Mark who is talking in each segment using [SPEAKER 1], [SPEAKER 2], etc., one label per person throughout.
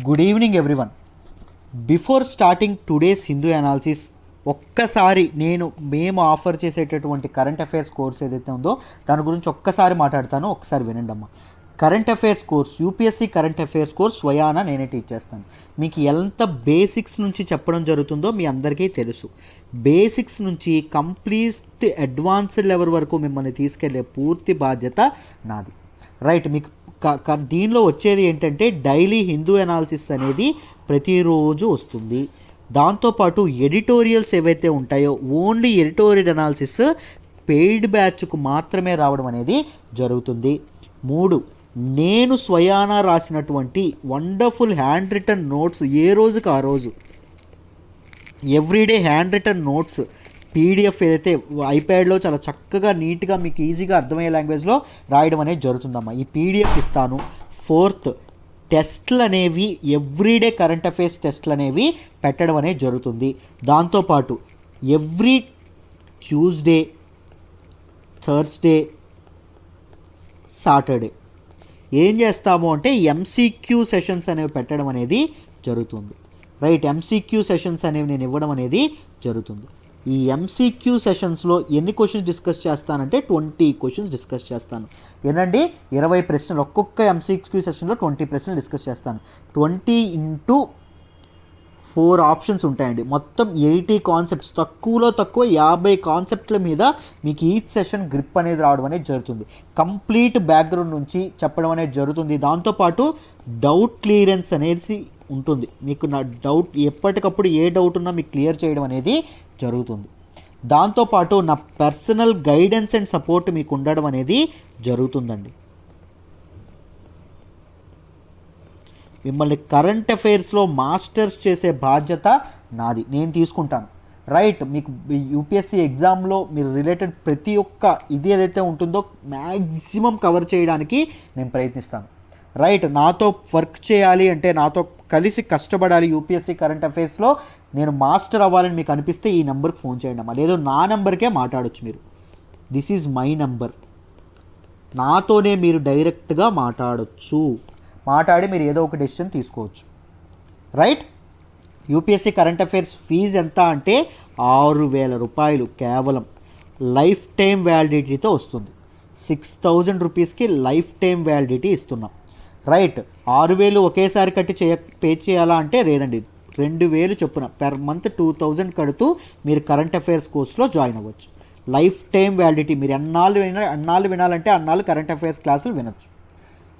[SPEAKER 1] Good evening everyone. Before starting today's Hindu analysis ఒక్కసారి మేము offer చేసేటటువంటి కరెంట్ అఫైర్స్ కోర్స్ ఏదైతే ఉందో దాని గురించి ఒక్కసారి మాట్లాడతాను, ఒక్కసారి వినండి అమ్మా. Current affairs course, UPSC current affairs course స్వయానా నేనే టీచ్ చేస్తాను. మీకు ఎంత బేసిక్స్ నుంచి చెప్పడం జరుగుతుందో మీ అందరికీ తెలుసు. బేసిక్స్ నుంచి కంప్లీట్ అడ్వాన్స్డ్ లెవెల్ వరకు మిమ్మల్ని తీసుకెళ్లే పూర్తి బాధ్యత నాది. రైట్, మీకు దీనిలో వచ్చేది ఏంటంటే డైలీ హిందూ అనాలిసిస్ అనేది ప్రతిరోజు వస్తుంది. దాంతోపాటు ఎడిటోరియల్స్ ఏవైతే ఉంటాయో ఓన్లీ ఎడిటోరియల్ అనాలిసిస్ పెయిడ్ బ్యాచ్కు మాత్రమే రావడం అనేది జరుగుతుంది. 3, నేను స్వయానా రాసినటువంటి వండర్ఫుల్ హ్యాండ్ రిటన్ నోట్స్ ఏ రోజుకి ఆ రోజు everyday handwritten notes PDF ఏదైతే ఐప్యాడ్లో చాలా చక్కగా నీట్గా మీకు ఈజీగా అర్థమయ్యే లాంగ్వేజ్లో రాయడం అనేది జరుగుతుందమ్మా. ఈ పీడిఎఫ్ ఇస్తాను. 4th, టెస్ట్లు అనేవి ఎవ్రీడే కరెంట్ అఫైర్స్ టెస్ట్లు అనేవి పెట్టడం అనేది జరుగుతుంది. దాంతోపాటు ఎవ్రీ ట్యూస్డే, థర్స్డే, సాటర్డే ఏం చేస్తాము అంటే ఎంసీక్యూ సెషన్స్ అనేవి పెట్టడం అనేది జరుగుతుంది. రైట్, ఎంసీక్యూ సెషన్స్ అనేవి నేను ఇవ్వడం అనేది జరుగుతుంది. ఈ ఎంసీక్యూ సెషన్స్లో ఎన్ని క్వశ్చన్స్ డిస్కస్ చేస్తానంటే 20 క్వశ్చన్స్ డిస్కస్ చేస్తాను. ఏంటండి, 20 ప్రశ్నలు. ఒక్కొక్క ఎంసీక్యూ సెషన్లో 20 ప్రశ్నలు డిస్కస్ చేస్తాను. 20 × 4 ఆప్షన్స్ ఉంటాయండి. మొత్తం 80 కాన్సెప్ట్స్, తక్కువలో తక్కువ 50 కాన్సెప్ట్ల మీద మీకు ఈచ్ సెషన్ గ్రిప్ అనేది రావడం అనేది జరుగుతుంది. కంప్లీట్ బ్యాక్గ్రౌండ్ నుంచి చెప్పడం అనేది జరుగుతుంది. దాంతోపాటు డౌట్ క్లియరెన్స్ అనేది ఉంటుంది. మీకు నా డౌట్ ఎప్పటికప్పుడు ఏ డౌట్ ఉన్నా మీకు క్లియర్ చేయడం అనేది జరుగుతుంది. దాంతోపాటు నా పర్సనల్ గైడెన్స్ అండ్ సపోర్ట్ మీకు ఉండడం అనేది జరుగుతుందండి. మిమ్మల్ని కరెంట్ అఫైర్స్లో మాస్టర్స్ చేసే బాధ్యత నాది, నేను తీసుకుంటాను. రైట్, మీకు యూపీఎస్సీ ఎగ్జామ్లో మీరు రిలేటెడ్ ప్రతి ఒక్క ఇది ఏదైతే ఉంటుందో మ్యాక్సిమం కవర్ చేయడానికి నేను ప్రయత్నిస్తాను. రైట్, నాతో వర్క్ చేయాలి అంటే, నాతో కలిసి కష్టపడాలి యూపీఎస్సీ కరెంట్ అఫైర్స్లో నేను మాస్టర్ అవ్వాలని మీకు అనిపిస్తే ఈ నెంబర్కి ఫోన్ చేయండి అమ్మా. లేదు నా నెంబర్కే మాట్లాడొచ్చు మీరు. This is my number. నాతోనే మీరు డైరెక్ట్గా మాట్లాడి మీరు ఏదో ఒక డెసిషన్ తీసుకోవచ్చు. Right, UPSC current affairs fee ఎంత అంటే 6,000 రూపాయలు కేవలం. లైఫ్ టైం వ్యాలిడిటీతో వస్తుంది. 6,000 రూపీస్కి లైఫ్ టైం వ్యాలిడిటీ ఇస్తున్నాం. రైట్, 6,000 ఒకేసారి కట్టి పే చేయాలా అంటే లేదండి, 2,000 చొప్పున పెర్ మంత్ 2,000 కడుతూ మీరు కరెంట్ అఫైర్స్ కోర్స్లో జాయిన్ అవ్వచ్చు. లైఫ్ టైం వ్యాలిడిటీ, మీరు అన్నాళ్ళు వినాలంటే అన్నాళ్ళు కరెంట్ అఫైర్స్ క్లాసులు వినొచ్చు.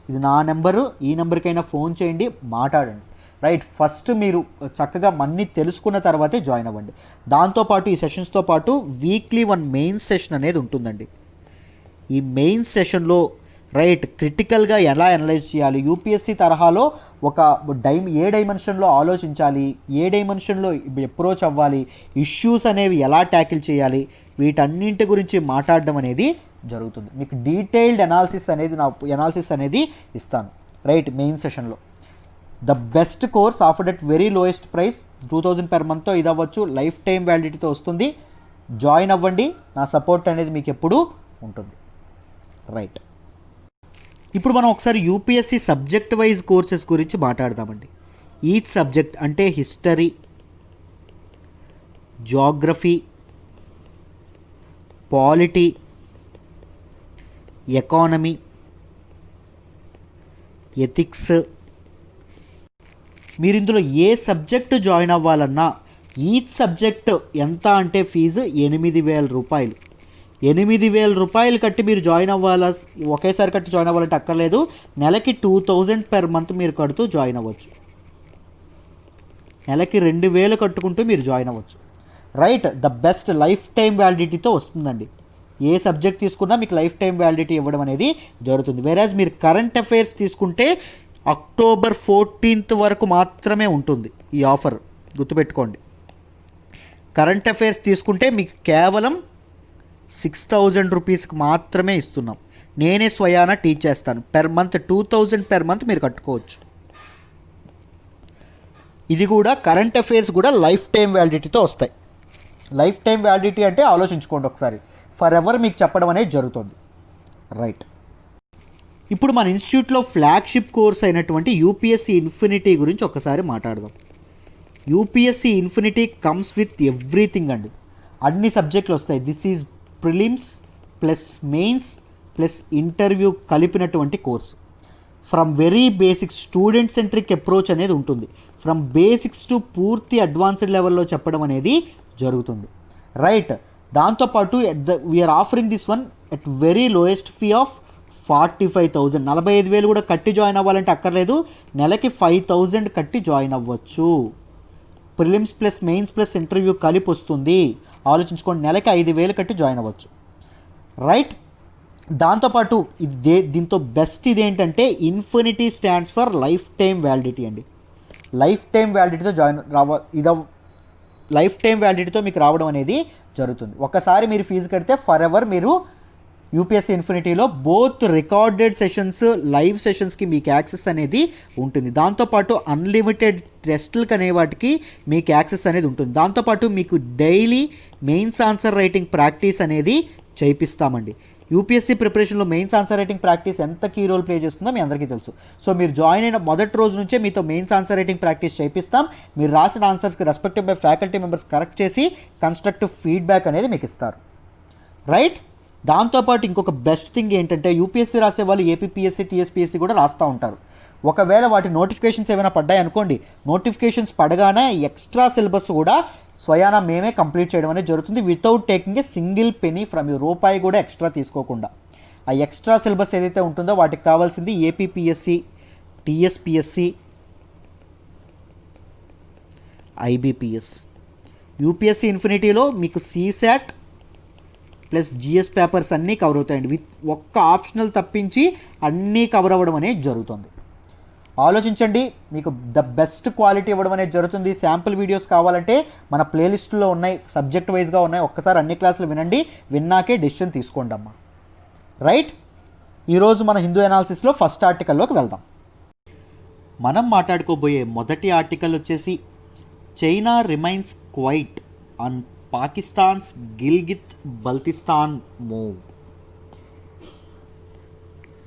[SPEAKER 1] ఇది నా నెంబరు. ఈ నెంబర్కైనా ఫోన్ చేయండి, మాట్లాడండి. రైట్, ఫస్ట్ మీరు చక్కగా అన్నీ తెలుసుకున్న తర్వాతే జాయిన్ అవ్వండి. దాంతోపాటు ఈ సెషన్స్తో పాటు వీక్లీ 1 మెయిన్ సెషన్ అనేది ఉంటుందండి. ఈ మెయిన్ సెషన్లో రైట్ క్రిటికల్గా ఎలా అనలైజ్ చేయాలి, యూపీఎస్సీ తరహాలో ఒక ఏ డైమెన్షన్లో ఆలోచించాలి, ఏ డైమెన్షన్లో అప్రోచ్ అవ్వాలి, ఇష్యూస్ అనేవి ఎలా ట్యాకిల్ చేయాలి, వీటన్నింటి గురించి మాట్లాడడం అనేది జరుగుతుంది. మీకు డీటెయిల్డ్ అనాలిసిస్ అనేది ఇస్తాను. రైట్, మెయిన్ సెషన్లో the best course offered at very lowest price 2,000 per monthతో ఇది అవ్వచ్చు. లైఫ్ టైం వ్యాలిడిటీతో వస్తుంది. జాయిన్ అవ్వండి, నా సపోర్ట్ అనేది మీకు ఎప్పుడూ ఉంటుంది. రైట్, ఇప్పుడు మనం ఒకసారి యూపీఎస్సీ సబ్జెక్ట్ వైజ్ కోర్సెస్ గురించి మాట్లాడదామండి. ఈచ్ సబ్జెక్ట్ అంటే history, geography, polity, economy, ethics, మీరు ఇందులో ఏ సబ్జెక్టు జాయిన్ అవ్వాలన్నా ఈచ్ సబ్జెక్ట్ ఎంత అంటే ఫీజు 8,000 రూపాయలు. 8,000 రూపాయలు కట్టి మీరు జాయిన్ అవ్వాలా, ఒకేసారి కట్టి జాయిన్ అవ్వాలంటే అక్కర్లేదు. నెలకి 2,000 per month మీరు కడుతూ జాయిన్ అవ్వచ్చు. నెలకి 2,000 కట్టుకుంటూ మీరు జాయిన్ అవ్వచ్చు. Right, the best life time వ్యాలిడిటీతో వస్తుందండి. ఏ సబ్జెక్ట్ తీసుకున్నా మీకు లైఫ్ టైం వ్యాలిడిటీ ఇవ్వడం అనేది జరుగుతుంది. వేరాజ్ మీరు కరెంట్ అఫైర్స్ తీసుకుంటే October 14th వరకు మాత్రమే ఉంటుంది ఈ ఆఫర్, గుర్తుపెట్టుకోండి. కరెంట్ అఫైర్స్ తీసుకుంటే మీకు కేవలం 6,000 రూపీస్కి మాత్రమే ఇస్తున్నాం. నేనే స్వయానా టీచ్ చేస్తాను. పెర్ మంత్ 2,000 per month మీరు కట్టుకోవచ్చు. ఇది కూడా కరెంట్ అఫైర్స్ కూడా లైఫ్ టైం వ్యాలిడిటీతో వస్తాయి. లైఫ్ టైం వ్యాలిడిటీ అంటే ఆలోచించుకోండి ఒకసారి, ఫర్ ఎవర్ మీకు చెప్పడం అనేది జరుగుతుంది. రైట్, ఇప్పుడు మన ఇన్స్టిట్యూట్లో ఫ్లాగ్షిప్ కోర్స్ అయినటువంటి యూపీఎస్సీ ఇన్ఫినిటీ గురించి ఒకసారి మాట్లాడదాం. UPSC infinity comes with everything అండి, అన్ని సబ్జెక్టులు వస్తాయి. This is prelims plus mains plus interview కలిపినటువంటి course. From very basics student centric approach అనేది ఉంటుంది. ఫ్రమ్ బేసిక్స్ టు పూర్తి అడ్వాన్స్డ్ లెవెల్లో చెప్పడం అనేది జరుగుతుంది. రైట్, దాంతోపాటు we're offering this one at very lowest fee of 45,000. 45,000 కూడా కట్టి జాయిన్ అవ్వాలంటే అక్కర్లేదు, నెలకి 5,000 కట్టి జాయిన్ అవ్వచ్చు. Prelims plus mains plus interview కలిపి వస్తుంది. ఆలోచించుకోండి, నెలకి 5,000 కట్టి జాయిన్ అవ్వచ్చు. రైట్, దాంతోపాటు దీంతో బెస్ట్ ఇది ఏంటంటే infinity stands for life time validity అండి. లైఫ్ టైం వ్యాలిడిటీతో లైఫ్ టైం వ్యాలిడిటీతో మీకు రావడం అనేది జరుగుతుంది. ఒకసారి మీరు ఫీజు కడితే ఫర్ ఎవర్ మీరు యూపీఎస్సీ ఇన్ఫినిటీలో బోత్ రికార్డెడ్ సెషన్స్ లైవ్ సెషన్స్కి మీకు యాక్సెస్ అనేది ఉంటుంది. దాంతోపాటు అన్లిమిటెడ్ టెస్టులకు అనే వాటికి మీకు యాక్సెస్ అనేది ఉంటుంది. దాంతోపాటు మీకు daily mains answer writing practice అనేది చేయిస్తామండి. యూపీఎస్సీ ప్రిపరేషన్లో మెయిన్స్ ఆన్సర్ రైటింగ్ ప్రాక్టీస్ ఎంత కీ రోల్ ప్లే చేస్తుందో మీ అందరికీ తెలుసు. సో మీరు జాయిన్ అయిన మొదటి రోజు నుంచే మీతో మెయిన్స్ ఆన్సర్ రైటింగ్ ప్రాక్టీస్ చేయిస్తాం. మీరు రాసిన ఆన్సర్స్కి respective by faculty members correct చేసి కన్స్ట్రక్టివ్ ఫీడ్బ్యాక్ అనేది మీకు ఇస్తారు. రైట్, దాంతోపాటు ఇంకొక బెస్ట్ థింగ్ ఏంటంటే యూపీఎస్సీ రాసే వాళ్ళు ఏపీపీఎస్సీ టీఎస్పీఎస్సీ కూడా రాస్తూ ఉంటారు. ఒకవేళ వాటి నోటిఫికేషన్స్ ఏమైనా పడ్డాయి అనుకోండి, నోటిఫికేషన్స్ పడగానే ఎక్స్ట్రా సిలబస్ కూడా స్వయానా మేమే కంప్లీట్ చేయడం అనేది జరుగుతుంది without taking a single penny from you. రూపాయి కూడా ఎక్స్ట్రా తీసుకోకుండా. ఆ ఎక్స్ట్రా సిలబస్ ఏదైతే ఉంటుందో వాటికి కావాల్సింది ఏపీపీఎస్సీ, టీఎస్పీఎస్సీ, ఐబీపీఎస్. యూపీఎస్సీ ఇన్ఫినిటీలో మీకు సీశాట్ ప్లస్ జిఎస్ పేపర్స్ అన్నీ కవర్ అవుతాయండి. విత్ ఒక్క ఆప్షనల్ తప్పించి అన్నీ కవర్ అవ్వడం అనేది జరుగుతుంది. ఆలోచించండి, మీకు ద బెస్ట్ క్వాలిటీ ఇవ్వడం అనేది జరుగుతుంది. శాంపుల్ వీడియోస్ కావాలంటే మన ప్లేలిస్టులో ఉన్నాయి, సబ్జెక్ట్ వైజ్గా ఉన్నాయి. ఒక్కసారి అన్ని క్లాసులు వినండి, విన్నాకే డెసిషన్ తీసుకోండి అమ్మా. రైట్, ఈరోజు మన హిందూ అనాలిసిస్లో ఫస్ట్ ఆర్టికల్లోకి వెళ్దాం. మనం మాట్లాడుకోబోయే మొదటి ఆర్టికల్ వచ్చేసి China remains quiet on Pakistan's Gilgit Baltistan move.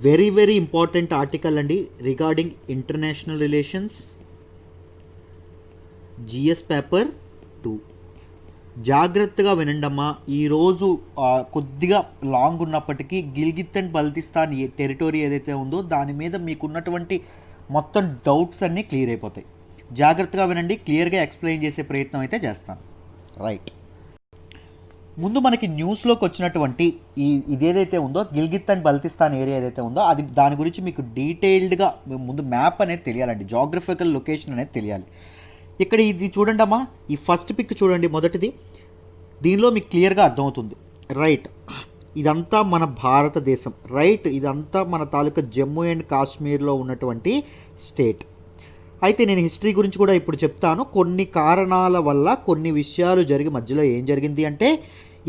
[SPEAKER 1] Very very important article అండి regarding international relations, GS paper 2. జాగ్రత్తగా వినండమ్మా. ఈరోజు కొద్దిగా లాంగ్ ఉన్నప్పటికీ గిల్గిత్ అండ్ బల్తిస్తాన్ టెరిటరీ ఏదైతే ఉందో దాని మీద మీకున్నటువంటి మొత్తం డౌట్స్ అన్నీ క్లియర్ అయిపోతాయి. జాగ్రత్తగా వినండి, క్లియర్గా ఎక్స్ప్లెయిన్ చేసే ప్రయత్నం అయితే చేస్తాను. రైట్, ముందు మనకి న్యూస్లోకి వచ్చినటువంటి ఇదేదైతే ఉందో గిల్గిత్ అండ్ బల్తిస్తాన్ ఏరియా ఏదైతే ఉందో అది దాని గురించి మీకు డీటెయిల్డ్గా ముందు మ్యాప్ అనేది తెలియాలండి, జాగ్రఫికల్ లొకేషన్ అనేది తెలియాలి. ఇక్కడ ఇది చూడండి అమ్మా, ఈ ఫస్ట్ పిక్ చూడండి మొదటిది, దీనిలో మీకు క్లియర్గా అర్థమవుతుంది. రైట్, ఇదంతా మన భారతదేశం. రైట్, ఇదంతా మన తాలూకా జమ్మూ అండ్ కాశ్మీర్లో ఉన్నటువంటి స్టేట్. అయితే నేను హిస్టరీ గురించి కూడా ఇప్పుడు చెప్తాను. కొన్ని కారణాల వల్ల కొన్ని విషయాలు జరిగి మధ్యలో ఏం జరిగింది అంటే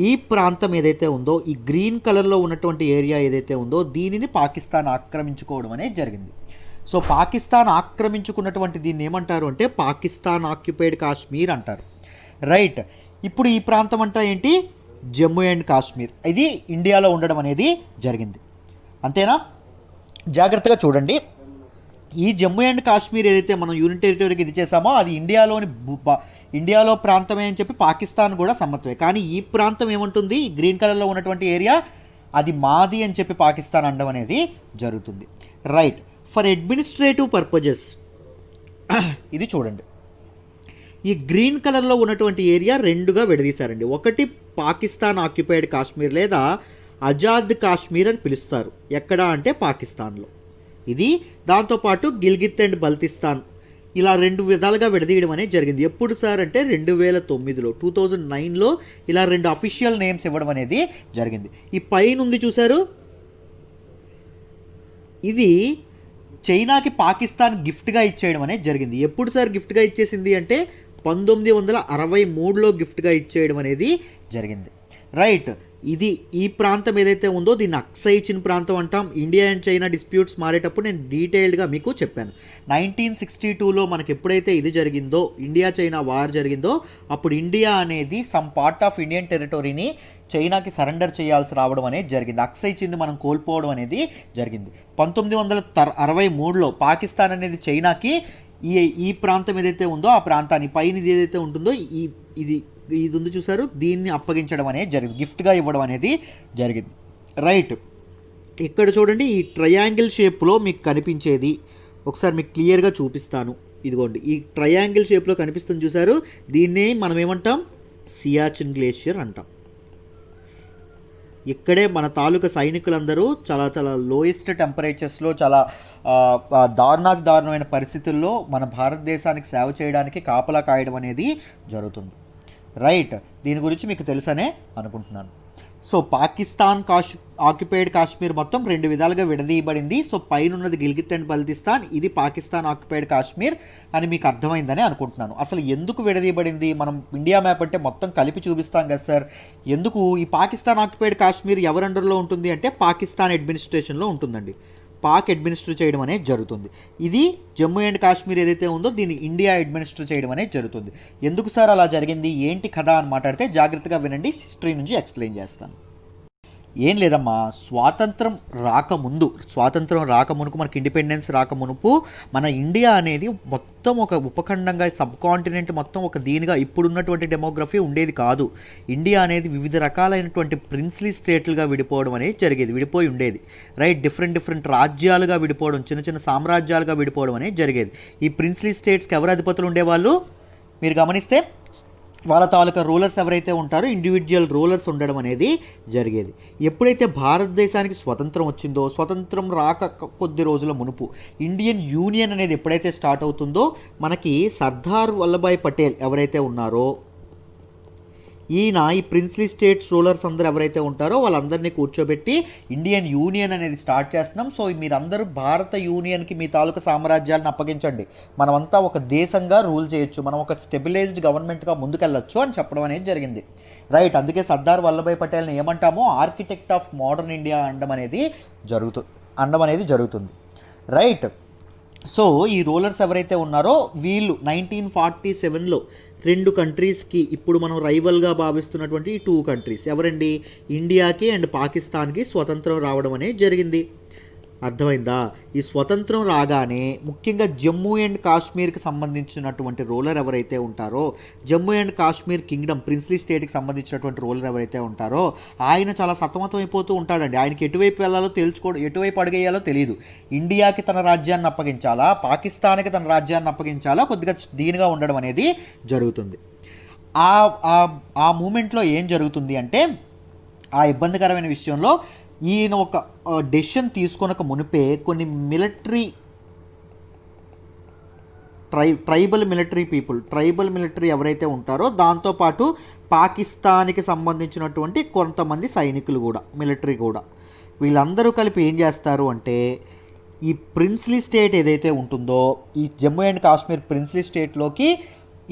[SPEAKER 1] ఈ ప్రాంతం ఏదైతే ఉందో ఈ గ్రీన్ కలర్లో ఉన్నటువంటి ఏరియా ఏదైతే ఉందో దీనిని పాకిస్తాన్ ఆక్రమించుకోవడం అనేది జరిగింది. సో పాకిస్తాన్ ఆక్రమించుకున్నటువంటి దీన్ని ఏమంటారు అంటే పాకిస్తాన్ ఆక్యుపైడ్ కాశ్మీర్ అంటారు. రైట్, ఇప్పుడు ఈ ప్రాంతం అంతా ఏంటి, జమ్మూ అండ్ కాశ్మీర్. ఇది ఇండియాలో ఉండడం అనేది జరిగింది. అంతేనా? జాగ్రత్తగా చూడండి, ఈ జమ్మూ అండ్ కాశ్మీర్ ఏదైతే మనం యూనిట్ టెరిటరీకి ఇది చేసామో అది ఇండియాలో ప్రాంతమే అని చెప్పి పాకిస్తాన్ కూడా సమ్మతమే. కానీ ఈ ప్రాంతం ఏముంటుంది, ఈ గ్రీన్ కలర్లో ఉన్నటువంటి ఏరియా అది మాది అని చెప్పి పాకిస్తాన్ అనడం అనేది జరుగుతుంది. రైట్, ఫర్ అడ్మినిస్ట్రేటివ్ పర్పజెస్ ఇది చూడండి, ఈ గ్రీన్ కలర్లో ఉన్నటువంటి ఏరియా రెండుగా విడదీశారండి. ఒకటి పాకిస్తాన్ ఆక్యుపైడ్ కాశ్మీర్ లేదా ఆజాద్ కాశ్మీర్ అని పిలుస్తారు. ఎక్కడ అంటే పాకిస్తాన్లో ఇది. దాంతోపాటు గిల్గిత్ అండ్ బల్తిస్తాన్ ఇలా రెండు విధాలుగా విడదీయడం అనేది జరిగింది. ఎప్పుడు సార్ అంటే 2009లో 2009లో ఇలా రెండు అఫీషియల్ నేమ్స్ ఇవ్వడం అనేది జరిగింది. ఈ పైన ఉంది చూసారు, ఇది చైనాకి పాకిస్తాన్ గిఫ్ట్గా ఇచ్చేయడం అనేది జరిగింది. ఎప్పుడు సార్ గిఫ్ట్గా ఇచ్చేసింది అంటే 1963లో గిఫ్ట్గా ఇచ్చేయడం అనేది జరిగింది. రైట్, ఇది ఈ ప్రాంతం ఏదైతే ఉందో దీన్ని అక్సై చిన్ ప్రాంతం అంటాం. ఇండియా అండ్ చైనా డిస్ప్యూట్స్ మారేటప్పుడు నేను డీటెయిల్డ్గా మీకు చెప్పాను. 1962లో మనకి ఎప్పుడైతే ఇది జరిగిందో, ఇండియా చైనా వార్ జరిగిందో, అప్పుడు ఇండియా అనేది సమ్ పార్ట్ ఆఫ్ ఇండియన్ టెరిటరీని చైనాకి సరెండర్ చేయాల్సి రావడం అనేది జరిగింది. అక్సై చిన్ మనం కోల్పోవడం అనేది జరిగింది. 1963లో పాకిస్తాన్ అనేది చైనాకి ఈ ఈ ప్రాంతం ఏదైతే ఉందో ఆ ప్రాంతాన్ని పైన ఏదైతే ఉంటుందో ఇది ఇది ఉంది చూసారు, దీన్ని అప్పగించడం అనేది జరిగింది, గిఫ్ట్గా ఇవ్వడం అనేది జరిగింది. రైట్, ఇక్కడ చూడండి ఈ ట్రయాంగిల్ షేప్లో మీకు కనిపించేది ఒకసారి మీకు క్లియర్గా చూపిస్తాను. ఇదిగోండి ఈ ట్రయాంగిల్ షేప్లో కనిపిస్తుంది చూసారు, దీన్నే మనం ఏమంటాం, సియాచిన్ గ్లేషియర్ అంటాం. ఇక్కడే మన తాలూకా సైనికులందరూ చాలా చాలా లోయెస్ట్ టెంపరేచర్స్లో చాలా దారుణమైన పరిస్థితుల్లో మన భారతదేశానికి సేవ చేయడానికి కాపలా కాయడం అనేది జరుగుతుంది. రైట్, దీని గురించి మీకు తెలుసనే అనుకుంటున్నాను. సో పాకిస్తాన్ ఆక్యుపైడ్ కాశ్మీర్ మొత్తం 2 విధాలుగా విడదీయబడింది. సో పైన ఉన్నది గిల్గిత్ అండ్ బల్తిస్తాన్, ఇది పాకిస్తాన్ ఆక్యుపైడ్ కాశ్మీర్ అని మీకు అర్థమైందని అనుకుంటున్నాను. అసలు ఎందుకు విడదీయబడింది, మనం ఇండియా మ్యాప్ అంటే మొత్తం కలిపి చూపిస్తాం కదా సార్, ఎందుకు ఈ పాకిస్తాన్ ఆక్యుపైడ్ కాశ్మీర్ ఎవరి అండర్లో ఉంటుంది అంటే పాకిస్తాన్ అడ్మినిస్ట్రేషన్లో ఉంటుందండి. పాక్ అడ్మినిస్టర్ చేయడం అనేది జరుగుతుంది. ఇది జమ్మూ అండ్ కాశ్మీర్ ఏదైతే ఉందో దీన్ని ఇండియా అడ్మినిస్టర్ చేయడం అనేది జరుగుతుంది. ఎందుకు సార్ అలా జరిగింది, ఏంటి కథ అని మాట్లాడితే జాగ్రత్తగా వినండి, హిస్టరీ నుంచి ఎక్స్ప్లెయిన్ చేస్తాను. ఏం లేదమ్మా, స్వాతంత్రం రాకమునుపు మనకి ఇండిపెండెన్స్ రాకమునుపు మన ఇండియా అనేది మొత్తం ఒక ఉపఖండంగా, సబ్ కాంటినెంట్ మొత్తం ఒక దీనిగా ఇప్పుడున్నటువంటి డెమోగ్రఫీ ఉండేది కాదు. ఇండియా అనేది వివిధ రకాలైనటువంటి ప్రిన్స్లీ స్టేట్లుగా విడిపోవడం అనేది విడిపోయి ఉండేది. రైట్, డిఫరెంట్ రాజ్యాలుగా విడిపోవడం, చిన్న చిన్న సామ్రాజ్యాలుగా విడిపోవడం అనేది జరిగేది. ఈ ప్రిన్స్లీ స్టేట్స్కి ఎవరు అధిపతులు ఉండేవాళ్ళు, మీరు గమనిస్తే వాళ్ళ తాలూకా రూలర్స్ ఎవరైతే ఉంటారో ఇండివిజువల్ రూలర్స్ ఉండడం అనేది జరిగేది. ఎప్పుడైతే భారతదేశానికి స్వతంత్రం వచ్చిందో, స్వతంత్రం రాక కొద్ది రోజుల మునుపు ఇండియన్ యూనియన్ అనేది ఎప్పుడైతే స్టార్ట్ అవుతుందో మనకి సర్దార్ వల్లభాయ్ పటేల్ ఎవరైతే ఉన్నారో ఈయన ఈ ప్రిన్స్లీ స్టేట్స్ రూలర్స్ అందరూ ఎవరైతే ఉంటారో వాళ్ళందరినీ కూర్చోబెట్టి ఇండియన్ యూనియన్ అనేది స్టార్ట్ చేస్తున్నాం. సో మీరందరూ భారత యూనియన్కి మీ తాలూకా సామ్రాజ్యాలను అప్పగించండి, మనమంతా ఒక దేశంగా రూల్ చేయొచ్చు, మనం ఒక స్టెబిలైజ్డ్ గవర్నమెంట్గా ముందుకెళ్ళొచ్చు అని చెప్పడం అనేది జరిగింది. రైట్, అందుకే సర్దార్ వల్లభాయ్ పటేల్ని ఏమంటామో ఆర్కిటెక్ట్ ఆఫ్ మోడర్న్ ఇండియా అనడం అనేది జరుగుతుంది. రైట్, సో ఈ రూలర్స్ ఎవరైతే ఉన్నారో వీళ్ళు 1947లో 2 కంట్రీస్కి, ఇప్పుడు మనం రైవల్గా భావిస్తున్నటువంటి 2 కంట్రీస్ ఎవరండి, ఇండియాకి అండ్ పాకిస్తాన్కి స్వతంత్రం రావడం అనేది జరిగింది. అర్థమైందా? ఈ స్వతంత్రం రాగానే ముఖ్యంగా జమ్మూ అండ్ కాశ్మీర్కి సంబంధించినటువంటి రూలర్ ఎవరైతే ఉంటారో, Jammu and Kashmir Kingdom princely స్టేట్కి సంబంధించినటువంటి రూలర్ ఎవరైతే ఉంటారో ఆయన చాలా సతమతం అయిపోతూ ఉంటాడండి. ఆయనకి ఎటువైపు వెళ్ళాలో ఎటువైపు అడుగేయాలో తెలియదు. ఇండియాకి తన రాజ్యాన్ని అప్పగించాలా, పాకిస్తాన్కి తన రాజ్యాన్ని అప్పగించాలా, కొద్దిగా దీనిగా ఉండడం అనేది జరుగుతుంది. ఆ మూమెంట్లో ఏం జరుగుతుంది అంటే, ఆ ఇబ్బందికరమైన విషయంలో ఈయన ఒక డెసిషన్ తీసుకొనక మునిపే కొన్ని మిలిటరీ ట్రైబల్ మిలిటరీ ఎవరైతే ఉంటారో దాంతోపాటు పాకిస్తాన్కి సంబంధించినటువంటి కొంతమంది సైనికులు కూడా, మిలిటరీ కూడా, వీళ్ళందరూ కలిపి ఏం చేస్తారు అంటే ఈ ప్రిన్స్లీ స్టేట్ ఏదైతే ఉంటుందో ఈ జమ్మూ అండ్ కాశ్మీర్ ప్రిన్స్లీ స్టేట్లోకి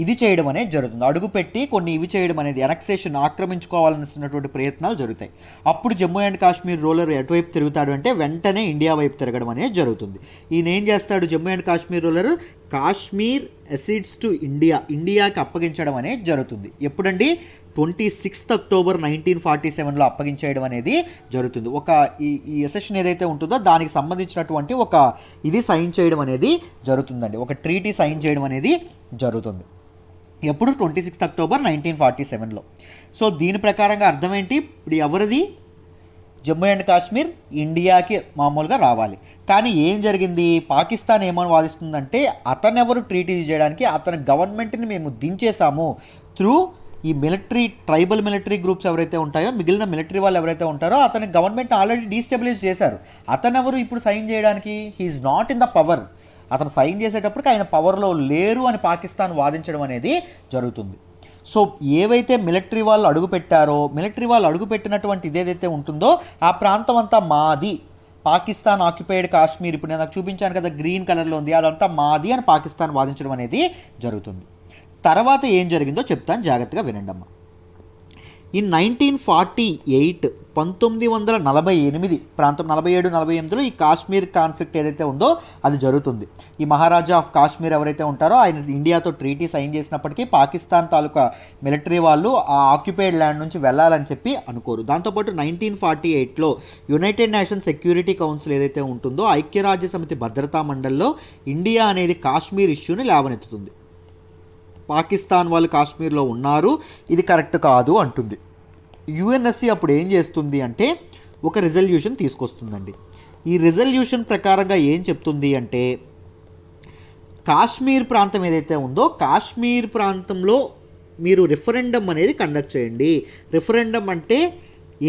[SPEAKER 1] ఇది చేయడం అనేది జరుగుతుంది. అడుగుపెట్టి కొన్ని ఇవి చేయడం అనేది, ఎనక్సేషన్, ఆక్రమించుకోవాలనుకున్నటువంటి ప్రయత్నాలు జరుగుతాయి. అప్పుడు జమ్మూ అండ్ కాశ్మీర్ రూలర్ ఎటువైపు తిరుగుతాడు అంటే వెంటనే ఇండియా వైపు తిరగడం అనేది జరుగుతుంది. ఈయన ఏం చేస్తాడు, Jammu and Kashmir ruler Kashmir assets to ఇండియాకి అప్పగించడం అనేది జరుగుతుంది. ఎప్పుడండి, 26 అక్టోబర్ 1947లో అప్పగించేయడం అనేది జరుగుతుంది. ఒక ఈ ఎసెషన్ ఏదైతే ఉంటుందో దానికి సంబంధించినటువంటి ఒక ఇది సైన్ చేయడం అనేది జరుగుతుందండి, ఒక ట్రీటీ సైన్ చేయడం అనేది జరుగుతుంది. ఎప్పుడు 26 అక్టోబర్ 1947లో. సో దీని ప్రకారంగా అర్థం ఏంటి, ఇప్పుడు ఎవరిది, జమ్మూ అండ్ కాశ్మీర్ ఇండియాకి మామూలుగా రావాలి. కానీ ఏం జరిగింది, పాకిస్తాన్ ఏమని వాదిస్తుందంటే అతనెవరు ట్రీటీ చేయడానికి, అతని గవర్నమెంట్ని మేము దించేసాము త్రూ ఈ ట్రైబల్ మిలిటరీ గ్రూప్స్ ఎవరైతే ఉంటాయో, మిగిలిన మిలిటరీ వాళ్ళు ఎవరైతే ఉంటారో అతని గవర్నమెంట్ ఆల్రెడీ డీస్టెబిలైజ్ చేశారు. అతనెవరు ఇప్పుడు సైన్ చేయడానికి, he's not in the power, అతను సైన్ చేసేటప్పటికి ఆయన పవర్లో లేరు అని పాకిస్తాన్ వాదించడం అనేది జరుగుతుంది. సో ఏవైతే మిలిటరీ వాళ్ళు అడుగుపెట్టినటువంటి ఇదేదైతే ఉంటుందో ఆ ప్రాంతం అంతా మాది, పాకిస్తాన్ ఆక్యుపైడ్ కాశ్మీర్, ఇప్పుడు నేను నాకు చూపించాను కదా గ్రీన్ కలర్లో ఉంది, అదంతా మాది అని పాకిస్తాన్ వాదించడం అనేది జరుగుతుంది. తర్వాత ఏం జరిగిందో చెప్తాను, జాగ్రత్తగా వినండి అమ్మ. ఇన్ 1948 1948 ప్రాంతం 47-48లో ఈ కాశ్మీర్ కాన్ఫ్లిక్ట్ ఏదైతే ఉందో అది జరుగుతుంది. ఈ మహారాజా ఆఫ్ కాశ్మీర్ ఎవరైతే ఉంటారో ఆయన ఇండియాతో ట్రీటీ సైన్ చేసినప్పటికీ పాకిస్తాన్ తాలూకా మిలిటరీ వాళ్ళు ఆ ఆక్యుపైడ్ ల్యాండ్ నుంచి వెళ్ళాలని చెప్పి అనుకోరు. దాంతోపాటు 1948లో యునైటెడ్ నేషన్స్ సెక్యూరిటీ కౌన్సిల్ ఏదైతే ఉంటుందో ఐక్యరాజ్య సమితి భద్రతా మండలిలో ఇండియా అనేది కాశ్మీర్ ఇష్యూని లేవనెత్తుతుంది. పాకిస్తాన్ వాళ్ళు కాశ్మీర్లో ఉన్నారు, ఇది కరెక్ట్ కాదు అంటుంది. యుఎన్ఎస్సి అప్పుడు ఏం చేస్తుంది అంటే ఒక రిజల్యూషన్ తీసుకొస్తుందండి. ఈ రిజల్యూషన్ ప్రకారంగా ఏం చెప్తుంది అంటే కాశ్మీర్ ప్రాంతం ఏదైతే ఉందో కాశ్మీర్ ప్రాంతంలో మీరు రిఫరెండం అనేది కండక్ట్ చేయండి. రిఫరెండం అంటే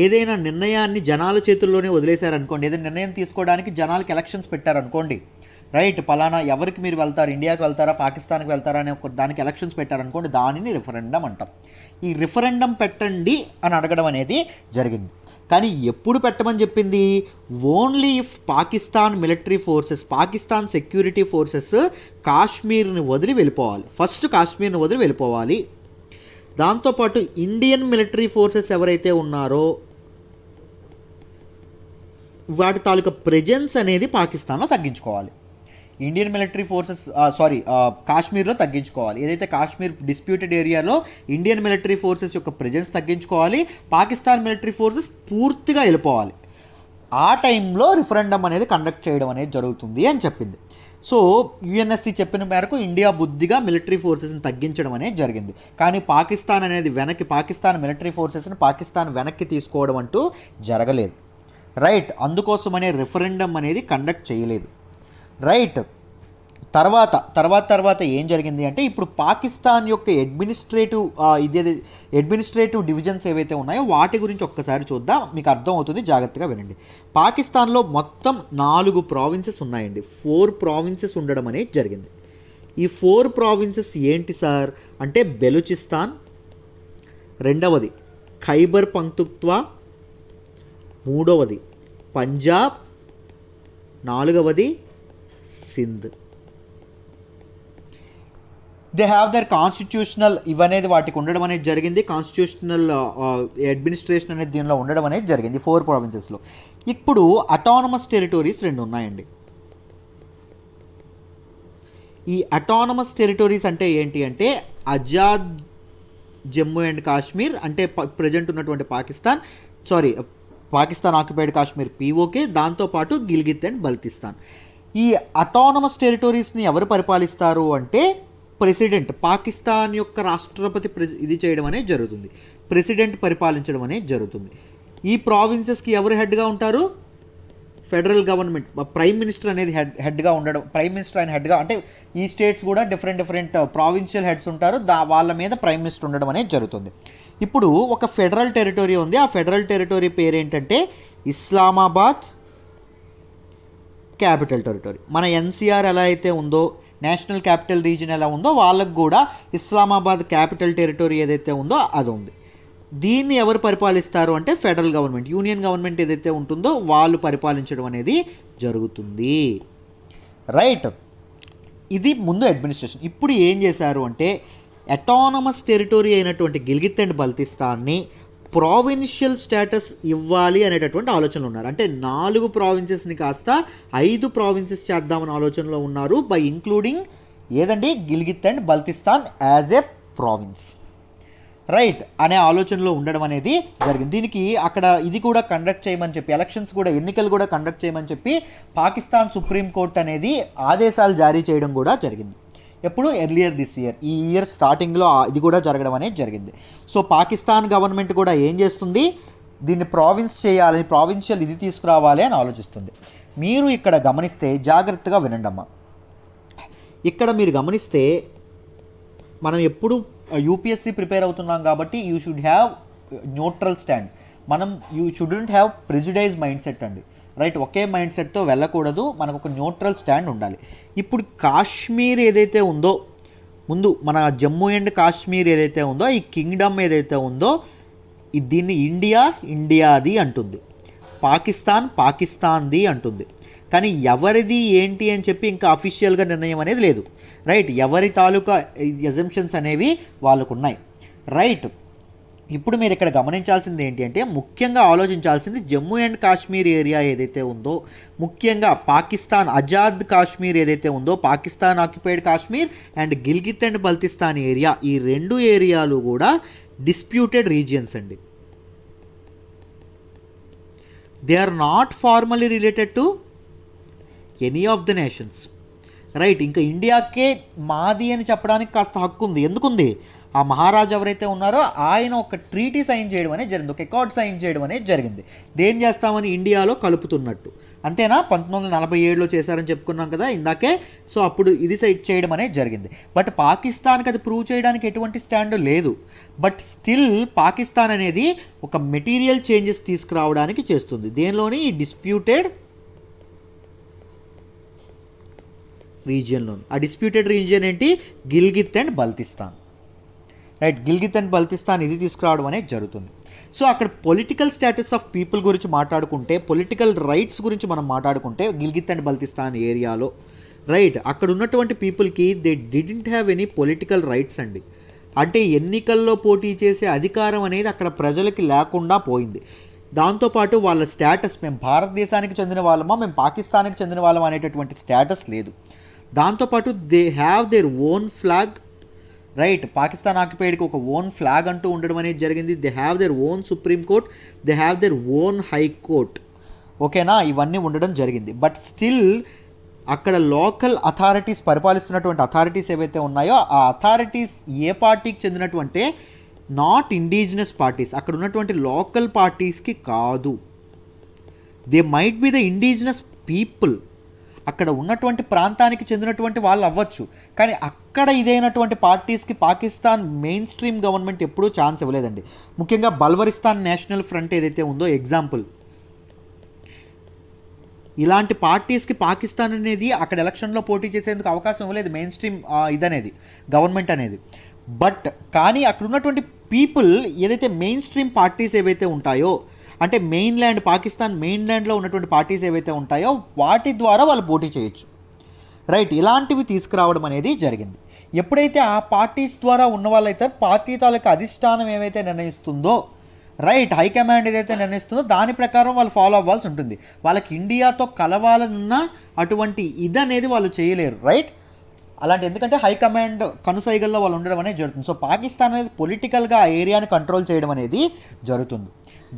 [SPEAKER 1] ఏదైనా నిర్ణయాన్ని జనాల చేతుల్లోనే వదిలేశారనుకోండి, ఏదైనా నిర్ణయం తీసుకోవడానికి జనాలకి ఎలక్షన్స్ పెట్టారనుకోండి, రైట్, పలానా ఎవరికి మీరు వెళ్తారు, ఇండియాకి వెళ్తారా పాకిస్తాన్కి వెళ్తారా అనే ఒక దానికి ఎలక్షన్స్ పెట్టారనుకోండి, దానిని రిఫరెండం అంటాం. ఈ రిఫరెండం పెట్టండి అని అడగడం అనేది జరిగింది. కానీ ఎప్పుడు పెట్టమని చెప్పింది? Only if Pakistan military forces, Pakistan security forces కాశ్మీర్ని వదిలి వెళ్ళిపోవాలి. ఫస్ట్ కాశ్మీర్ని వదిలి వెళ్ళిపోవాలి. దాంతోపాటు ఇండియన్ మిలిటరీ ఫోర్సెస్ ఎవరైతే ఉన్నారో వాటి తాలూకా ప్రెజెన్స్ అనేది పాకిస్తాన్లో తగ్గించుకోవాలి. ఇండియన్ మిలిటరీ ఫోర్సెస్ కాశ్మీర్లో తగ్గించుకోవాలి. ఏదైతే కాశ్మీర్ డిస్ప్యూటెడ్ ఏరియాలో ఇండియన్ మిలిటరీ ఫోర్సెస్ యొక్క ప్రెజెన్స్ తగ్గించుకోవాలి, పాకిస్తాన్ మిలిటరీ ఫోర్సెస్ పూర్తిగా వెళ్ళిపోవాలి. ఆ టైంలో రిఫరెండం అనేది కండక్ట్ చేయడం అనేది జరుగుతుంది అని చెప్పింది. సో యుఎన్ఎస్సి చెప్పిన మేరకు ఇండియా బుద్ధిగా మిలిటరీ ఫోర్సెస్ని తగ్గించడం అనేది జరిగింది. కానీ పాకిస్తాన్ అనేది పాకిస్తాన్ మిలిటరీ ఫోర్సెస్ని పాకిస్తాన్ వెనక్కి తీసుకోవడం అంటూ జరగలేదు. రైట్, అందుకోసమనే రిఫరెండం అనేది కండక్ట్ చేయలేదు. రైట్, తర్వాత ఏం జరిగింది అంటే ఇప్పుడు పాకిస్తాన్ యొక్క అడ్మినిస్ట్రేటివ్ డివిజన్స్ ఏవైతే ఉన్నాయో వాటి గురించి ఒక్కసారి చూద్దాం, మీకు అర్థం అవుతుంది, జాగ్రత్తగా వినండి. పాకిస్తాన్లో మొత్తం 4 ప్రావిన్సెస్ ఉన్నాయండి. 4 ప్రావిన్సెస్ ఉండడం అనేది జరిగింది. ఈ 4 ప్రావిన్సెస్ ఏంటి సార్ అంటే బెలూచిస్తాన్, రెండవది ఖైబర్ పఖ్తూన్ఖ్వా, మూడవది పంజాబ్, నాలుగవది Sindh. They have their constitutional ఇవనేది వాటికి ఉండడం అనేది జరిగింది. కాన్స్టిట్యూషనల్ అడ్మినిస్ట్రేషన్ అనేది దీనిలో ఉండడం అనేది జరిగింది 4 ప్రావిన్సెస్లో. ఇప్పుడు అటానమస్ టెరిటరీస్ 2 ఉన్నాయండి. ఈ అటానమస్ టెరిటరీస్ అంటే ఏంటి అంటే ఆజాద్ జమ్మూ అండ్ కాశ్మీర్ అంటే ప్రజెంట్ ఉన్నటువంటి పాకిస్తాన్ ఆక్యుపైడ్ కాశ్మీర్ పీఓకే, దాంతోపాటు గిల్గిత్ అండ్ బల్తిస్తాన్. ఈ అటానమస్ టెరిటరీస్ని ఎవరు పరిపాలిస్తారు అంటే ప్రెసిడెంట్, పాకిస్తాన్ యొక్క రాష్ట్రపతి ఇది చేయడం అనేది జరుగుతుంది, ప్రెసిడెంట్ పరిపాలించడం అనేది జరుగుతుంది. ఈ ప్రావిన్సెస్కి ఎవరు హెడ్గా ఉంటారు? ఫెడరల్ గవర్నమెంట్, ప్రైమ్ మినిస్టర్ అనేది హెడ్గా ఉండడం, ప్రైమ్ మినిస్టర్ ఆయన హెడ్గా అంటే ఈ స్టేట్స్ కూడా డిఫరెంట్ ప్రావిన్షియల్ హెడ్స్ ఉంటారు, వాళ్ళ మీద ప్రైమ్ మినిస్టర్ ఉండడం అనేది జరుగుతుంది. ఇప్పుడు ఒక ఫెడరల్ టెరిటరీ ఉంది. ఆ ఫెడరల్ టెరిటరీ పేరు ఏంటంటే ఇస్లామాబాద్ క్యాపిటల్ టెరిటరీ. మన ఎన్సీఆర్ ఎలా అయితే ఉందో, నేషనల్ క్యాపిటల్ రీజన్ ఎలా ఉందో, వాళ్ళకు కూడా ఇస్లామాబాద్ క్యాపిటల్ టెరిటరీ ఏదైతే ఉందో అది ఉంది. దీన్ని ఎవరు పరిపాలిస్తారు అంటే ఫెడరల్ గవర్నమెంట్, యూనియన్ గవర్నమెంట్ ఏదైతే ఉంటుందో వాళ్ళు పరిపాలించడం అనేది జరుగుతుంది. రైట్, ఇది ముందు అడ్మినిస్ట్రేషన్. ఇప్పుడు ఏం చేశారు అంటే అటానమస్ టెరిటరీ అయినటువంటి గిల్గిత్ అండ్ బల్తిస్తాన్ని ప్రావిన్షియల్ స్టేటస్ ఇవ్వాలి అనేటటువంటి ఆలోచనలు ఉన్నారు. అంటే 4 ప్రావిన్సెస్ని కాస్త 5 ప్రావిన్సెస్ చేద్దామని ఆలోచనలో ఉన్నారు, బై ఇంక్లూడింగ్ ఏదండి Gilgit and Baltistan as a province. Right అనే ఆలోచనలో ఉండడం అనేది జరిగింది. దీనికి అక్కడ ఇది కూడా కండక్ట్ చేయమని చెప్పి, ఎలక్షన్స్ కూడా, ఎన్నికలు కూడా కండక్ట్ చేయమని చెప్పి పాకిస్తాన్ సుప్రీంకోర్టు అనేది ఆదేశాలు జారీ చేయడం కూడా జరిగింది. ఎప్పుడు? ఎర్లియర్ దిస్ ఇయర్, ఈ ఇయర్ స్టార్టింగ్లో ఇది కూడా జరగడం అనేది జరిగింది. సో పాకిస్తాన్ గవర్నమెంట్ కూడా ఏం చేస్తుంది, దీన్ని ప్రావిన్స్ చేయాలని, ప్రావిన్షియల్ ఇది తీసుకురావాలి అని ఆలోచిస్తుంది. మీరు ఇక్కడ గమనిస్తే జాగ్రత్తగా వినండి అమ్మా. ఇక్కడ మీరు గమనిస్తే మనం ఎప్పుడు యూపీఎస్సీ ప్రిపేర్ అవుతున్నాం కాబట్టి you should have neutral stand. You shouldn't have prejudice mind set అండి. రైట్, ఒకే మైండ్ సెట్తో వెళ్ళకూడదు, మనకు ఒక న్యూట్రల్ స్టాండ్ ఉండాలి. ఇప్పుడు కాశ్మీర్ ఏదైతే ఉందో, ముందు మన జమ్మూ అండ్ కాశ్మీర్ ఏదైతే ఉందో, ఈ కింగ్డమ్ ఏదైతే ఉందో, దీన్ని ఇండియాది అంటుంది, పాకిస్తాన్ది అంటుంది. కానీ ఎవరిది ఏంటి అని చెప్పి ఇంకా అఫీషియల్గా నిర్ణయం అనేది లేదు. రైట్, ఎవరి తాలూకా ఎజంప్షన్స్ అనేవి వాళ్ళకు ఉన్నాయి. రైట్, ఇప్పుడు మీరు ఇక్కడ గమనించాల్సింది ఏంటి అంటే, ముఖ్యంగా ఆలోచించాల్సింది జమ్మూ అండ్ కాశ్మీర్ ఏరియా ఏదైతే ఉందో, ముఖ్యంగా పాకిస్తాన్ ఆజాద్ కాశ్మీర్ ఏదైతే ఉందో, Pakistan occupied Kashmir and Gilgit and Baltistan area, ఈ రెండు ఏరియాలు కూడా డిస్ప్యూటెడ్ రీజియన్స్ అండి. They are not formally related to any of the nations, right. ఇంకా ఇండియాకే మాది అని చెప్పడానికి కాస్త హక్కు ఉంది. ఎందుకుంది? ఆ మహారాజు ఎవరైతే ఉన్నారో ఆయన ఒక ట్రీటీ సైన్ చేయడం అనేది జరిగింది, ఒక అకార్డ్ సైన్ చేయడం అనేది జరిగింది. దేని చేస్తామని ఇండియాలో కలుపుతున్నట్టు, అంతేనా? 1947లో చేశారని చెప్పుకున్నాం కదా ఇందాకే. సో అప్పుడు ఇది సైడ్ చేయడం అనేది జరిగింది. బట్ పాకిస్తాన్కి అది ప్రూవ్ చేయడానికి ఎటువంటి స్టాండ్ లేదు. బట్ స్టిల్ పాకిస్తాన్ అనేది ఒక మెటీరియల్ చేంజెస్ తీసుకురావడానికి చేస్తుంది. దేనిలోని? ఈ డిస్ప్యూటెడ్ రీజియన్లో. ఆ డిస్ప్యూటెడ్ రీజియన్ ఏంటి? Gilgit and Baltistan, right. Gilgit and Baltistan ఇది తీసుకురావడం అనేది జరుగుతుంది. సో అక్కడ పొలిటికల్ స్టేటస్ ఆఫ్ పీపుల్ గురించి మాట్లాడుకుంటే, పొలిటికల్ రైట్స్ గురించి మనం మాట్లాడుకుంటే గిల్గిత్ అండ్ బల్తిస్తాన్ ఏరియాలో, రైట్, అక్కడ ఉన్నటువంటి పీపుల్కి they didn't have any political rights అండి. అంటే ఎన్నికల్లో పోటీ చేసే అధికారం అనేది అక్కడ ప్రజలకి లేకుండా పోయింది. దాంతోపాటు వాళ్ళ స్టేటస్, మేము భారతదేశానికి చెందిన వాళ్ళమా, మేము పాకిస్తాన్కి చెందిన వాళ్ళమా అనేటటువంటి స్టేటస్ లేదు. దాంతోపాటు they have their own flag, right. Pakistan ఆక్యుపైడ్కి ఒక ఓన్ ఫ్లాగ్ అంటూ ఉండడం అనేది జరిగింది. They have their own supreme court, they have their own high court, ఓకేనా? ఇవన్నీ ఉండడం జరిగింది. బట్ స్టిల్ అక్కడ లోకల్ అథారిటీస్, పరిపాలిస్తున్నటువంటి అథారిటీస్ ఏవైతే ఉన్నాయో ఆ అథారిటీస్ ఏ పార్టీకి చెందినటువంటి, నాట్ ఇండిజినస్ పార్టీస్, అక్కడ ఉన్నటువంటి లోకల్ పార్టీస్కి కాదు. They might be the indigenous people, అక్కడ ఉన్నటువంటి ప్రాంతానికి చెందినటువంటి వాళ్ళు అవ్వచ్చు, కానీ అక్కడ ఇదైనటువంటి పార్టీస్కి పాకిస్తాన్ మెయిన్ స్ట్రీమ్ గవర్నమెంట్ ఎప్పుడూ ఛాన్స్ ఇవ్వలేదండి. ముఖ్యంగా బల్వరిస్తాన్ నేషనల్ ఫ్రంట్ ఏదైతే ఉందో ఎగ్జాంపుల్, ఇలాంటి పార్టీస్కి పాకిస్తాన్ అనేది అక్కడ ఎలక్షన్లో పోటీ చేసేందుకు అవకాశం ఇవ్వలేదు మెయిన్ స్ట్రీమ్ ఇదనేది గవర్నమెంట్ అనేది. బట్ కానీ అక్కడ ఉన్నటువంటి పీపుల్ ఏదైతే మెయిన్ స్ట్రీమ్ పార్టీస్ ఏవైతే ఉంటాయో, అంటే మెయిన్ల్యాండ్, పాకిస్తాన్ మెయిన్ల్యాండ్లో ఉన్నటువంటి పార్టీస్ ఏవైతే ఉంటాయో వాటి ద్వారా వాళ్ళు పోటీ చేయొచ్చు, రైట్. ఇలాంటివి తీసుకురావడం అనేది జరిగింది. ఎప్పుడైతే ఆ పార్టీస్ ద్వారా ఉన్న వాళ్ళైతే పార్టీ తాలూకా అధిష్టానం ఏవైతే నిర్ణయిస్తుందో, రైట్, హైకమాండ్ ఏదైతే నిర్ణయిస్తుందో దాని ప్రకారం వాళ్ళు ఫాలో అవ్వాల్సి ఉంటుంది. వాళ్ళకి ఇండియాతో కలవాలన్న అటువంటి ఇదనేది వాళ్ళు చేయలేరు, రైట్. అలాంటి, ఎందుకంటే హైకమాండ్ కనుసైగల్లో వాళ్ళు ఉండడం అనేది జరుగుతుంది. సో పాకిస్తాన్ అనేది పొలిటికల్గా ఆ ఏరియాని కంట్రోల్ చేయడం అనేది జరుగుతుంది.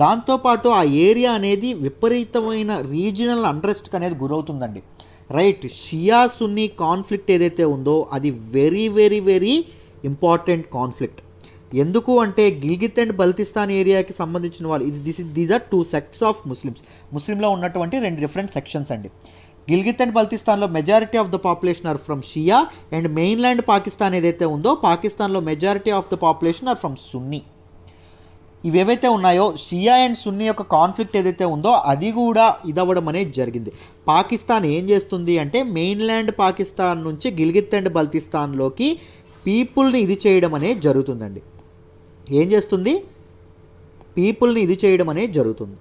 [SPEAKER 1] దాంతోపాటు ఆ ఏరియా అనేది విపరీతమైన రీజినల్ అంట్రెస్ట్కి అనేది గురవుతుందండి, రైట్. షియా సున్నీ కాన్ఫ్లిక్ట్ ఏదైతే ఉందో అది very very very important conflict. ఎందుకు అంటే గిల్గిత్ అండ్ బల్తిస్తాన్ ఏరియాకి సంబంధించిన వాళ్ళు, దీస్ ఆర్ 2 సెక్ట్స్ ఆఫ్ ముస్లింలో ఉన్నటువంటి 2 డిఫరెంట్ సెక్షన్స్ అండి. గిల్గిత్ అండ్ బల్తిస్తాన్లో majority of the population are from Shia, and mainland Pakistan ఏదైతే ఉందో పాకిస్తాన్లో majority of the population are from Sunni. ఇవేవైతే ఉన్నాయో షియా అండ్ సున్నీ యొక్క కాన్ఫ్లిక్ట్ ఏదైతే ఉందో అది కూడా ఇదవ్వడం అనేది జరిగింది. పాకిస్తాన్ ఏం చేస్తుంది అంటే మెయిన్ల్యాండ్ పాకిస్తాన్ నుంచి గిల్గిత్ అండ్ బల్తిస్తాన్లోకి పీపుల్ని ఇది చేయడం అనేది జరుగుతుందండి. ఏం చేస్తుంది? పీపుల్ని ఇది చేయడం అనేది జరుగుతుంది,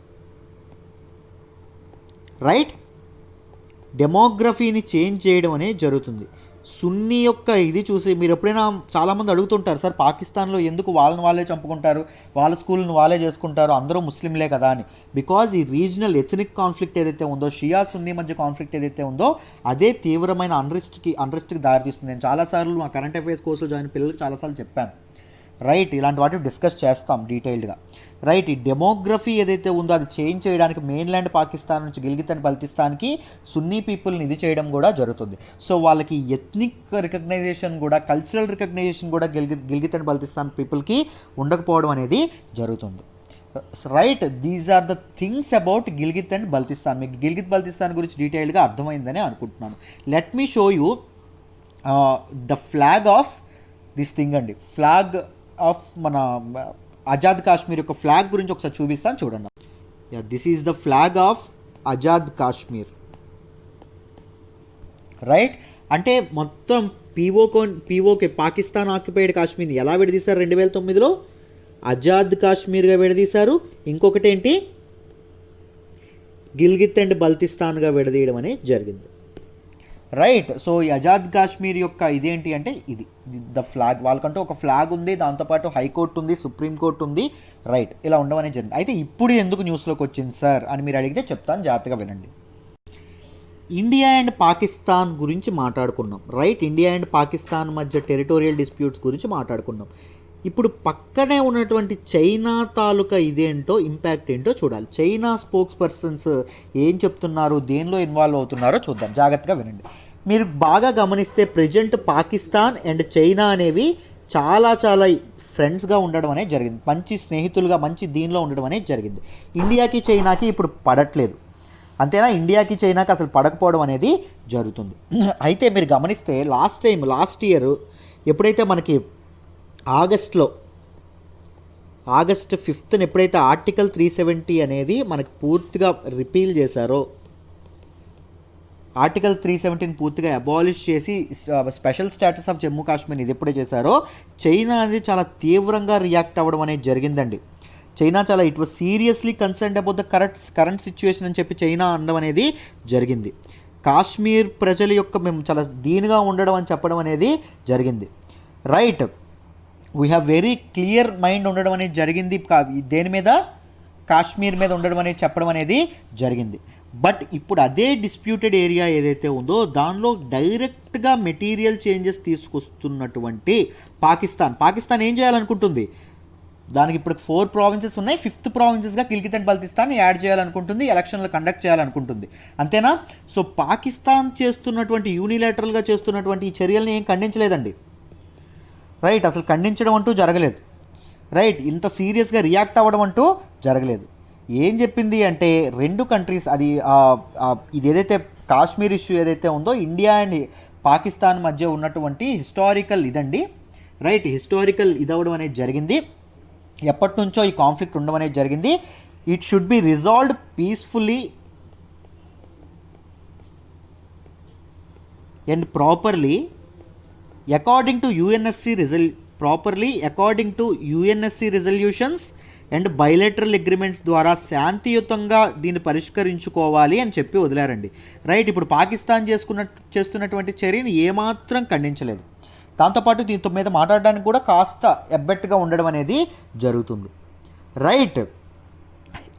[SPEAKER 1] రైట్. డెమోగ్రఫీని చేంజ్ చేయడం అనేది జరుగుతుంది. సున్నీ యొక్క ఇది చూసి మీరు ఎప్పుడైనా చాలామంది అడుగుతుంటారు, సార్ పాకిస్తాన్లో ఎందుకు వాళ్ళని వాళ్ళే చంపుకుంటారు, వాళ్ళ స్కూల్ని వాళ్ళే చేసుకుంటారు, అందరూ ముస్లింలే కదా అని. బికాజ్ ఈ రీజనల్ ఎథనిక్ కాన్ఫ్లిక్ట్ ఏదైతే ఉందో, షియా సున్నీ మధ్య కాన్ఫ్లిక్ట్ ఏదైతే ఉందో అదే తీవ్రమైన అన్రెస్ట్కి దారితీస్తుంది. నేను చాలాసార్లు మా కరెంట్ అఫైర్స్ కోర్సులో జాయిన్ పిల్లలకు చాలాసార్లు చెప్పాను, రైట్. ఇలాంటి వాటిని డిస్కస్ చేస్తాం డీటెయిల్డ్గా, రైట్. ఈ డెమోగ్రఫీ ఏదైతే ఉందో అది చేంజ్ చేయడానికి మెయిన్ల్యాండ్ పాకిస్తాన్ నుంచి గిల్గిత్ అండ్ బల్తిస్తాన్కి సున్నీ పీపుల్ని ఇది చేయడం కూడా జరుగుతుంది. సో వాళ్ళకి ఎథ్నిక్ రికగ్నైజేషన్ కూడా, కల్చరల్ రికగ్నైజేషన్ కూడా గిల్గిత్ అండ్ బల్తిస్తాన్ పీపుల్కి ఉండకపోవడం అనేది జరుగుతుంది, right. These are the things about Gilgit and Baltistan. మీకు గిల్గిత్ బల్తిస్తాన్ గురించి డీటెయిల్గా అర్థమైందని అనుకుంటున్నాను. Let me show you the flag of this thing అండి. ఫ్లాగ్ ఆఫ్ మన ఆజాద్ కాశ్మీర్ యొక్క ఫ్లాగ్ గురించి ఒకసారి చూపిస్తాను చూడండి. This is the flag of Azad Kashmir, right. అంటే మొత్తం పీఓకే పాకిస్తాన్ ఆక్యుపైడ్ కాశ్మీర్ని ఎలా విడదీశారు 2009లో? ఆజాద్ కాశ్మీర్గా విడదీశారు. ఇంకొకటి ఏంటి? గిల్గిత్ అండ్ బల్తిస్తాన్గా విడదీయడం అనేది జరిగింది, రైట్. సో ఈ ఆజాద్ కాశ్మీర్ యొక్క ఇదేంటి అంటే ఇది ద ఫ్లాగ్, వాళ్ళకంటూ ఒక ఫ్లాగ్ ఉంది, దాంతోపాటు హైకోర్టు ఉంది, సుప్రీంకోర్టు ఉంది. రైట్, ఇలా ఉండడం అనేది జరిగింది. అయితే ఇప్పుడు ఎందుకు న్యూస్లోకి వచ్చింది సార్ అని మీరు అడిగితే చెప్తాను, జాగ్రత్తగా వినండి. ఇండియా అండ్ పాకిస్తాన్ గురించి మాట్లాడుకున్నాం. రైట్, ఇండియా అండ్ పాకిస్తాన్ మధ్య టెరిటోరియల్ డిస్ప్యూట్స్ గురించి మాట్లాడుకున్నాం. ఇప్పుడు పక్కనే ఉన్నటువంటి చైనా తాలూకా ఇదేంటో, ఇంపాక్ట్ ఏంటో చూడాలి. చైనా స్పోక్స్ పర్సన్స్ ఏం చెప్తున్నారు, దేనిలో ఇన్వాల్వ్ అవుతున్నారో చూద్దాం, జాగ్రత్తగా వినండి. మీరు బాగా గమనిస్తే ప్రజెంట్ పాకిస్తాన్ అండ్ చైనా అనేవి చాలా చాలా ఫ్రెండ్స్గా ఉండడం అనేది జరిగింది, మంచి స్నేహితులుగా మంచి దీనిలో ఉండడం అనేది జరిగింది. ఇండియాకి చైనాకి ఇప్పుడు పడట్లేదు, అంతేనా? ఇండియాకి చైనాకి అసలు పడకపోవడం అనేది జరుగుతుంది. అయితే మీరు గమనిస్తే లాస్ట్ ఇయర్ ఎప్పుడైతే మనకి ఆగస్ట్ 5th ఎప్పుడైతే ఆర్టికల్ 370 అనేది మనకు పూర్తిగా రిపీల్ చేశారో, ఆర్టికల్ 370 పూర్తిగా అబాలిష్ చేసి special status of Jammu Kashmir ఇది ఎప్పుడే చేశారో, చైనా అనేది చాలా తీవ్రంగా రియాక్ట్ అవ్వడం అనేది జరిగిందండి. చైనా చాలా it was seriously concerned about the current situation అని చెప్పి చైనా అనడం అనేది జరిగింది. కాశ్మీర్ ప్రజల యొక్క మేము చాలా దీనిగా ఉండడం అని చెప్పడం అనేది జరిగింది. Right, we have very clear mind ఉండడం అనేది జరిగింది, దేని మీద, కాశ్మీర్ మీద ఉండడం అనేది చెప్పడం అనేది జరిగింది. బట్ ఇప్పుడు అదే డిస్ప్యూటెడ్ ఏరియా ఏదైతే ఉందో దానిలో డైరెక్ట్గా మెటీరియల్ చేంజెస్ తీసుకొస్తున్నటువంటి పాకిస్తాన్ ఏం చేయాలనుకుంటుంది, దానికి ఇప్పుడు 4 ప్రావిన్సెస్ ఉన్నాయి, 5th ప్రావిన్సెస్గా Gilgit and Baltistan add చేయాలనుకుంటుంది, ఎలక్షన్లు కండక్ట్ చేయాలనుకుంటుంది, అంతేనా? సో పాకిస్తాన్ చేస్తున్నటువంటి యూనిలాటరల్గా చేస్తున్నటువంటి ఈ చర్యల్ని ఏం ఖండించలేదండి. రైట్, అసలు ఖండించడం అంటూ జరగలేదు. రైట్, ఇంత సీరియస్గా రియాక్ట్ అవ్వడం అంటూ జరగలేదు. ఏం చెప్పింది అంటే 2 కంట్రీస్ అది ఇది ఏదైతే కాశ్మీర్ ఇష్యూ ఏదైతే ఉందో ఇండియా అండ్ పాకిస్తాన్ మధ్య ఉన్నటువంటి హిస్టారికల్ ఇదండి. రైట్, హిస్టారికల్ ఇదవడం అనేది జరిగింది, ఎప్పటి నుంచో ఈ కాన్ఫ్లిక్ట్ ఉండడం అనేది జరిగింది. It should be resolved peacefully and properly according to UNSC resolutions and bilateral agreements ద్వారా శాంతియుతంగా దీన్ని పరిష్కరించుకోవాలి అని చెప్పి వదిలారండి. రైట్, ఇప్పుడు పాకిస్తాన్ చేస్తున్నటువంటి చర్యని ఏమాత్రం ఖండించలేదు. దాంతోపాటు దీంతో మీద మాట్లాడడానికి కూడా కాస్త ఎబ్బెట్టుగా ఉండడం అనేది జరుగుతుంది. రైట్,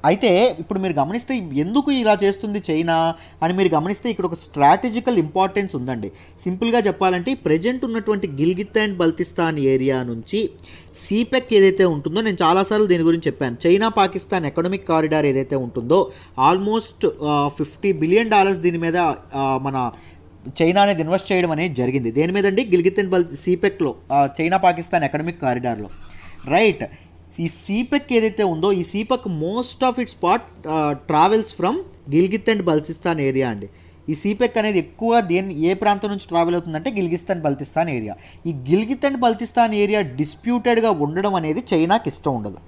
[SPEAKER 1] అయితే ఇప్పుడు మీరు గమనిస్తే ఎందుకు ఇలా చేస్తుంది చైనా అని మీరు గమనిస్తే ఇక్కడ ఒక స్ట్రాటజికల్ ఇంపార్టెన్స్ ఉందండి. సింపుల్గా చెప్పాలంటే ప్రజెంట్ ఉన్నటువంటి గిల్గిట్ అండ్ బల్తిస్తాన్ ఏరియా నుంచి సిపెక్ ఏదైతే ఉంటుందో, నేను చాలాసార్లు దీని గురించి చెప్పాను, చైనా పాకిస్తాన్ ఎకనామిక్ కారిడార్ ఏదైతే ఉంటుందో ఆల్మోస్ట్ $50 బిలియన్ దీని మీద మన చైనా అనేది ఇన్వెస్ట్ చేయడం అనేది జరిగింది. దేని మీద అండి? గిల్గిట్ అండ్ సిపెక్లో, చైనా పాకిస్తాన్ ఎకనామిక్ కారిడార్లో. రైట్, ఈ సిపెక్ ఏదైతే ఉందో ఈ CPEC most of its part travels from Gilgit and Baltistan area అండి. ఈ సిపెక్ అనేది ఎక్కువ ఏ ప్రాంతం నుంచి ట్రావెల్ అవుతుందంటే గిల్గిట్ అండ్ బల్తిస్తాన్ ఏరియా. ఈ గిల్గిట్ అండ్ బల్తిస్తాన్ ఏరియా డిస్ప్యూటెడ్గా ఉండడం అనేది చైనాకి ఇష్టం ఉండదు.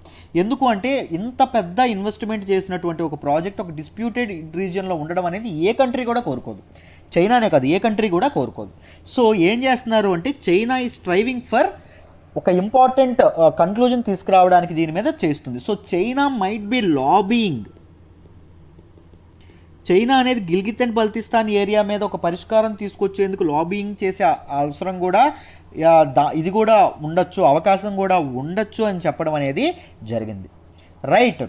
[SPEAKER 1] ఎందుకు అంటే ఇంత పెద్ద ఇన్వెస్ట్మెంట్ చేసినటువంటి ఒక ప్రాజెక్ట్ ఒక డిస్ప్యూటెడ్ రీజియన్లో ఉండడం అనేది ఏ కంట్రీ కూడా కోరుకోదు, చైనానే కాదు ఏ కంట్రీ కూడా కోరుకోదు. సో ఏం చేస్తున్నారు అంటే చైనా ఈ స్ట్రైవింగ్ ఫర్ ఒక ఇంపార్టెంట్ కన్క్లూజన్ తీసుకురావడానికి దీని మీద చేస్తుంది. So China might be lobbying, China అనేది గిల్గిట్ అండ్ బల్తిస్తాన్ ఏరియా మీద ఒక పరిష్కారం తీసుకొచ్చేందుకు లాబీయింగ్ చేసే అవసరం కూడా ఇది కూడా ఉండొచ్చు, అవకాశం కూడా ఉండొచ్చు అని చెప్పడం అనేది జరిగింది. రైట్,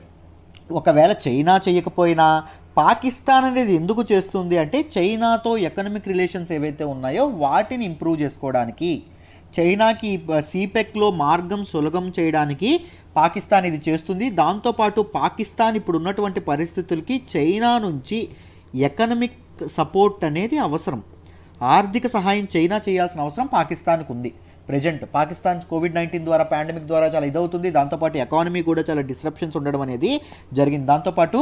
[SPEAKER 1] ఒకవేళ చైనా చేయకపోయినా పాకిస్తాన్ అనేది ఎందుకు చేస్తుంది అంటే చైనాతో ఎకనామిక్ రిలేషన్స్ ఏవైతే ఉన్నాయో వాటిని ఇంప్రూవ్ చేసుకోవడానికి, చైనాకి సిపెక్లో మార్గం సులభం చేయడానికి పాకిస్తాన్ ఇది చేస్తుంది. దాంతోపాటు పాకిస్తాన్ ఇప్పుడు ఉన్నటువంటి పరిస్థితులకి చైనా నుంచి ఎకనామిక్ సపోర్ట్ అనేది అవసరం, ఆర్థిక సహాయం చైనా చేయాల్సిన అవసరం పాకిస్తాన్కు ఉంది. ప్రజెంట్ పాకిస్తాన్ COVID-19 ద్వారా పాండమిక్ ద్వారా చాలా ఇదవుతుంది, దాంతోపాటు ఎకానమీ కూడా చాలా డిస్రప్షన్స్ ఉండడం అనేది జరిగింది. దాంతోపాటు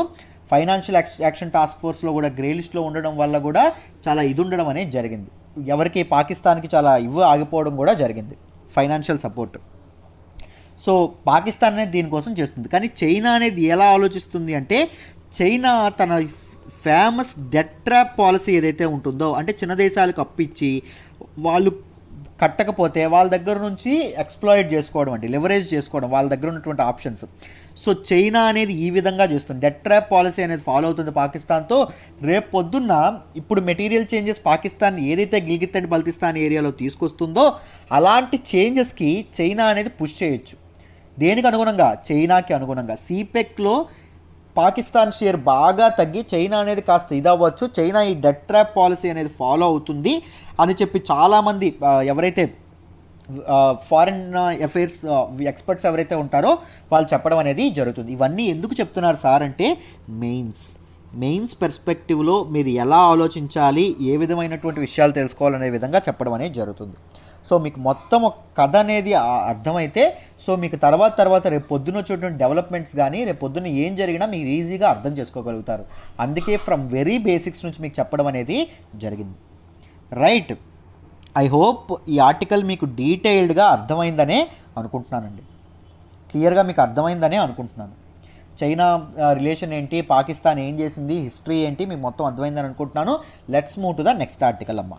[SPEAKER 1] ఫైనాన్షియల్ యాక్షన్ టాస్క్ ఫోర్స్లో కూడా గ్రే లిస్ట్లో ఉండడం వల్ల కూడా చాలా ఇది ఉండడం అనేది జరిగింది. ఎవరికి పాకిస్తాన్కి చాలా ఆగిపోవడం కూడా జరిగింది ఫైనాన్షియల్ సపోర్ట్. సో పాకిస్తాన్ అనేది దీనికోసం చేస్తుంది. కానీ చైనా అనేది ఎలా ఆలోచిస్తుంది అంటే చైనా తన ఫేమస్ డెట్ ట్రాప్ పాలసీ ఏదైతే ఉంటుందో, అంటే చిన్న దేశాలకు అప్పిచ్చి వాళ్ళు కట్టకపోతే వాళ్ళ దగ్గర నుంచి ఎక్స్ప్లాయిట్ చేసుకోవడం అండి, లెవరేజ్ చేసుకోవడం వాళ్ళ దగ్గర ఉన్నటువంటి ఆప్షన్స్. సో చైనా అనేది ఈ విధంగా చేస్తుంది, డెట్ ట్రాప్ పాలసీ అనేది ఫాలో అవుతుంది పాకిస్తాన్తో. రేపు పొద్దున్న ఇప్పుడు మెటీరియల్ చేంజెస్ పాకిస్తాన్ ఏదైతే గిల్గిత్ అండ్ బల్తిస్తాన్ ఏరియాలో తీసుకొస్తుందో అలాంటి చేంజెస్కి చైనా అనేది పుష్ చేయొచ్చు. దేనికి అనుగుణంగా? చైనాకి అనుగుణంగా. సిపెక్లో పాకిస్తాన్ షేర్ బాగా తగ్గి చైనా అనేది కాస్త ఇదవ్వచ్చు. చైనా ఈ డెట్ ట్రాప్ పాలసీ అనేది ఫాలో అవుతుంది అని చెప్పి చాలామంది ఎవరైతే ఫారిన్ అఫైర్స్ ఎక్స్పర్ట్స్ ఎవరైతే ఉంటారో వాళ్ళు చెప్పడం అనేది జరుగుతుంది. ఇవన్నీ ఎందుకు చెప్తున్నారు సార్ అంటే మెయిన్స్ పర్స్పెక్టివ్లో మీరు ఎలా ఆలోచించాలి, ఏ విధమైనటువంటి విషయాలు తెలుసుకోవాలనే విధంగా చెప్పడం అనేది జరుగుతుంది. సో మీకు మొత్తం ఒక కథ అనేది అర్థమైతే సో మీకు తర్వాత రేపు పొద్దున వచ్చేటువంటి డెవలప్మెంట్స్ కానీ రేపు పొద్దున్న ఏం జరిగినా మీరు ఈజీగా అర్థం చేసుకోగలుగుతారు. అందుకే ఫ్రమ్ వెరీ బేసిక్స్ నుంచి మీకు చెప్పడం అనేది జరిగింది. రైట్, ఐ హోప్ ఈ ఆర్టికల్ మీకు డీటెయిల్డ్గా అర్థమైందనే అనుకుంటున్నానండి, క్లియర్గా మీకు అర్థమైందనే అనుకుంటున్నాను. చైనా రిలేషన్ ఏంటి, పాకిస్తాన్ ఏం చేసింది, హిస్టరీ ఏంటి మీకు మొత్తం అర్థమైందని అనుకుంటున్నాను. Let's move to the next article అమ్మా.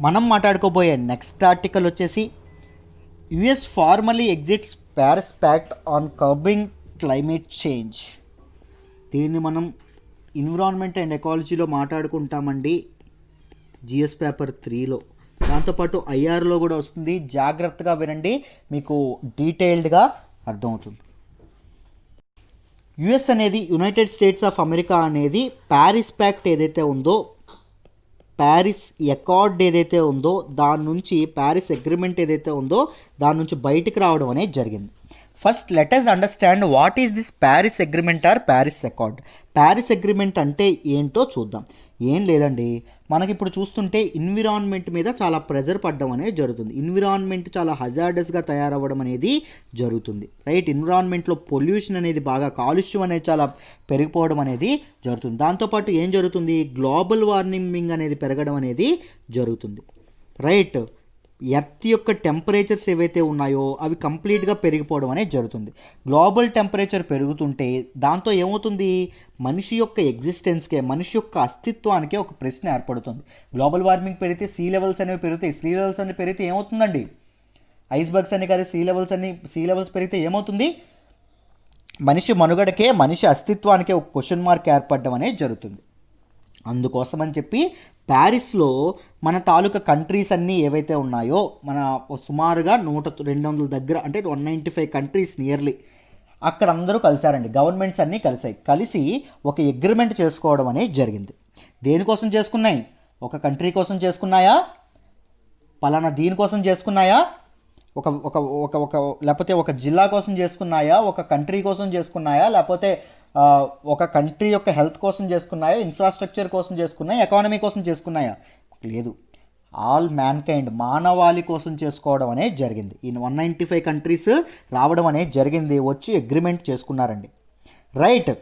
[SPEAKER 1] మనం మాట్లాడుకోబోయే నెక్స్ట్ ఆర్టికల్ వచ్చేసి US formally exits Paris pact on kerbing climate change. దీన్ని మనం ఎన్విరాన్మెంట్ అండ్ ఎకాలజీలో మాట్లాడుకుంటామండి, జిఎస్ పేపర్ 3లో. దాంతోపాటు ఐఆర్లో కూడా వస్తుంది. జాగ్రత్తగా వినండి, మీకు డీటెయిల్డ్గా అర్థమవుతుంది. యుఎస్ అనేది యునైటెడ్ స్టేట్స్ ఆఫ్ అమెరికా అనేది ప్యారిస్ ప్యాక్ట్ ఏదైతే ఉందో, ప్యారిస్ అకార్డ్ ఏదైతే ఉందో దాని నుంచి, ప్యారిస్ అగ్రిమెంట్ ఏదైతే ఉందో దాని నుంచి బయటకు రావడం అనేది జరిగింది. First let us understand what is this Paris agreement or Paris accord. Paris agreement అంటే ఏంటో చూద్దాం. ఏం లేదండి, మనకి ఇప్పుడు చూస్తుంటే ఎన్విరాన్మెంట్ మీద చాలా ప్రెజర్ పడడం అనేది జరుగుతుంది. ఎన్విరాన్మెంట్ చాలా హజార్డస్గా తయారవ్వడం అనేది జరుగుతుంది. రైట్, ఎన్విరాన్మెంట్లో పొల్యూషన్ అనేది బాగా, కాలుష్యం అనేది చాలా పెరిగిపోవడం అనేది జరుగుతుంది. దాంతోపాటు ఏం జరుగుతుంది, గ్లోబల్ వార్మింగ్ అనేది పెరగడం అనేది జరుగుతుంది. రైట్, ఎర్త్ యొక్క టెంపరేచర్స్ ఏవైతే ఉన్నాయో అవి కంప్లీట్గా పెరిగిపోవడం అనేది జరుగుతుంది. గ్లోబల్ టెంపరేచర్ పెరుగుతుంటే దాంతో ఏమవుతుంది, మనిషి యొక్క ఎగ్జిస్టెన్స్కే, మనిషి యొక్క అస్తిత్వానికే ఒక ప్రశ్న ఏర్పడుతుంది. గ్లోబల్ వార్మింగ్ పెరిగితే సీ లెవెల్స్ అనేవి పెరుగుతాయి. సీ లెవెల్స్ అనేవి పెరిగితే ఏమవుతుందండి, ఐస్బర్గ్స్ అనే కానీ సీ లెవెల్స్ పెరిగితే ఏమవుతుంది, మనిషి మనుగడకే, మనిషి అస్తిత్వానికే ఒక క్వశ్చన్ మార్క్ ఏర్పడడం అనేది జరుగుతుంది. అందుకోసమని చెప్పి ప్యారిస్లో మన తాలూకా కంట్రీస్ అన్నీ ఏవైతే ఉన్నాయో, మన సుమారుగా 200 దగ్గర, అంటే 195 కంట్రీస్ నియర్లీ, అక్కడ అందరూ కలిశారండి. గవర్నమెంట్స్ అన్నీ కలిసి ఒక అగ్రిమెంట్ చేసుకోవడం అనేది జరిగింది. దేనికోసం చేసుకున్నాయి, ఒక కంట్రీ కోసం చేసుకున్నాయా, పలానా దీనికోసం చేసుకున్నాయా, ఒక ఒక ఒక ఒక లేకపోతే ఒక జిల్లా కోసం చేసుకున్నాయా, ఒక కంట్రీ కోసం చేసుకున్నాయా, లేకపోతే ఒక కంట్రీ యొక్క హెల్త్ కోసం చేసుకున్నాయా, ఇన్ఫ్రాస్ట్రక్చర్ కోసం చేసుకున్నాయా, ఎకానమీ కోసం చేసుకున్నాయా? లేదు, ఆల్ మ్యాన్ కైండ్, మానవాళి కోసం చేసుకోవడం అనేది జరిగింది. ఈ 195 కంట్రీస్ రావడం అనేది జరిగింది, వచ్చి అగ్రిమెంట్ చేసుకున్నారండి. రైట్,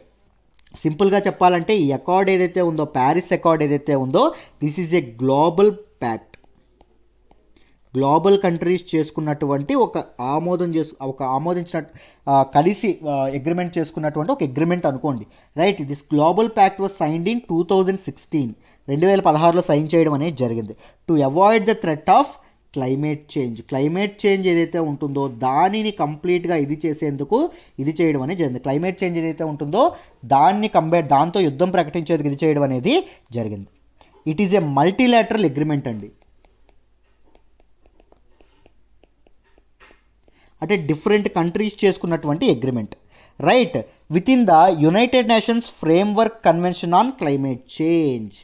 [SPEAKER 1] సింపుల్గా చెప్పాలంటే ఈ అకార్డ్ ఏదైతే ఉందో, ప్యారిస్ అకార్డ్ ఏదైతే ఉందో, this is a global pact. Global countries చేసుకున్నటువంటి ఒక ఆమోదించిన కలిసి అగ్రిమెంట్ చేసుకున్నటువంటి ఒక అగ్రిమెంట్ అనుకోండి. Right, this global pact was signed in 2016, 2016లో సైన్ చేయడం అనేది జరిగింది. To avoid the threat of climate change ఏదైతే ఉంటుందో దానిని కంప్లీట్గా ఇది చేయడం అనేది జరిగింది. క్లైమేట్ చేంజ్ ఏదైతే ఉంటుందో దాంతో యుద్ధం ప్రకటించేందుకు ఇది చేయడం అనేది జరిగింది. It is a multilateral agreement అండి, అంటే డిఫరెంట్ కంట్రీస్ చేసుకున్నటువంటి agreement. Right, with in the United nations framework convention on climate change.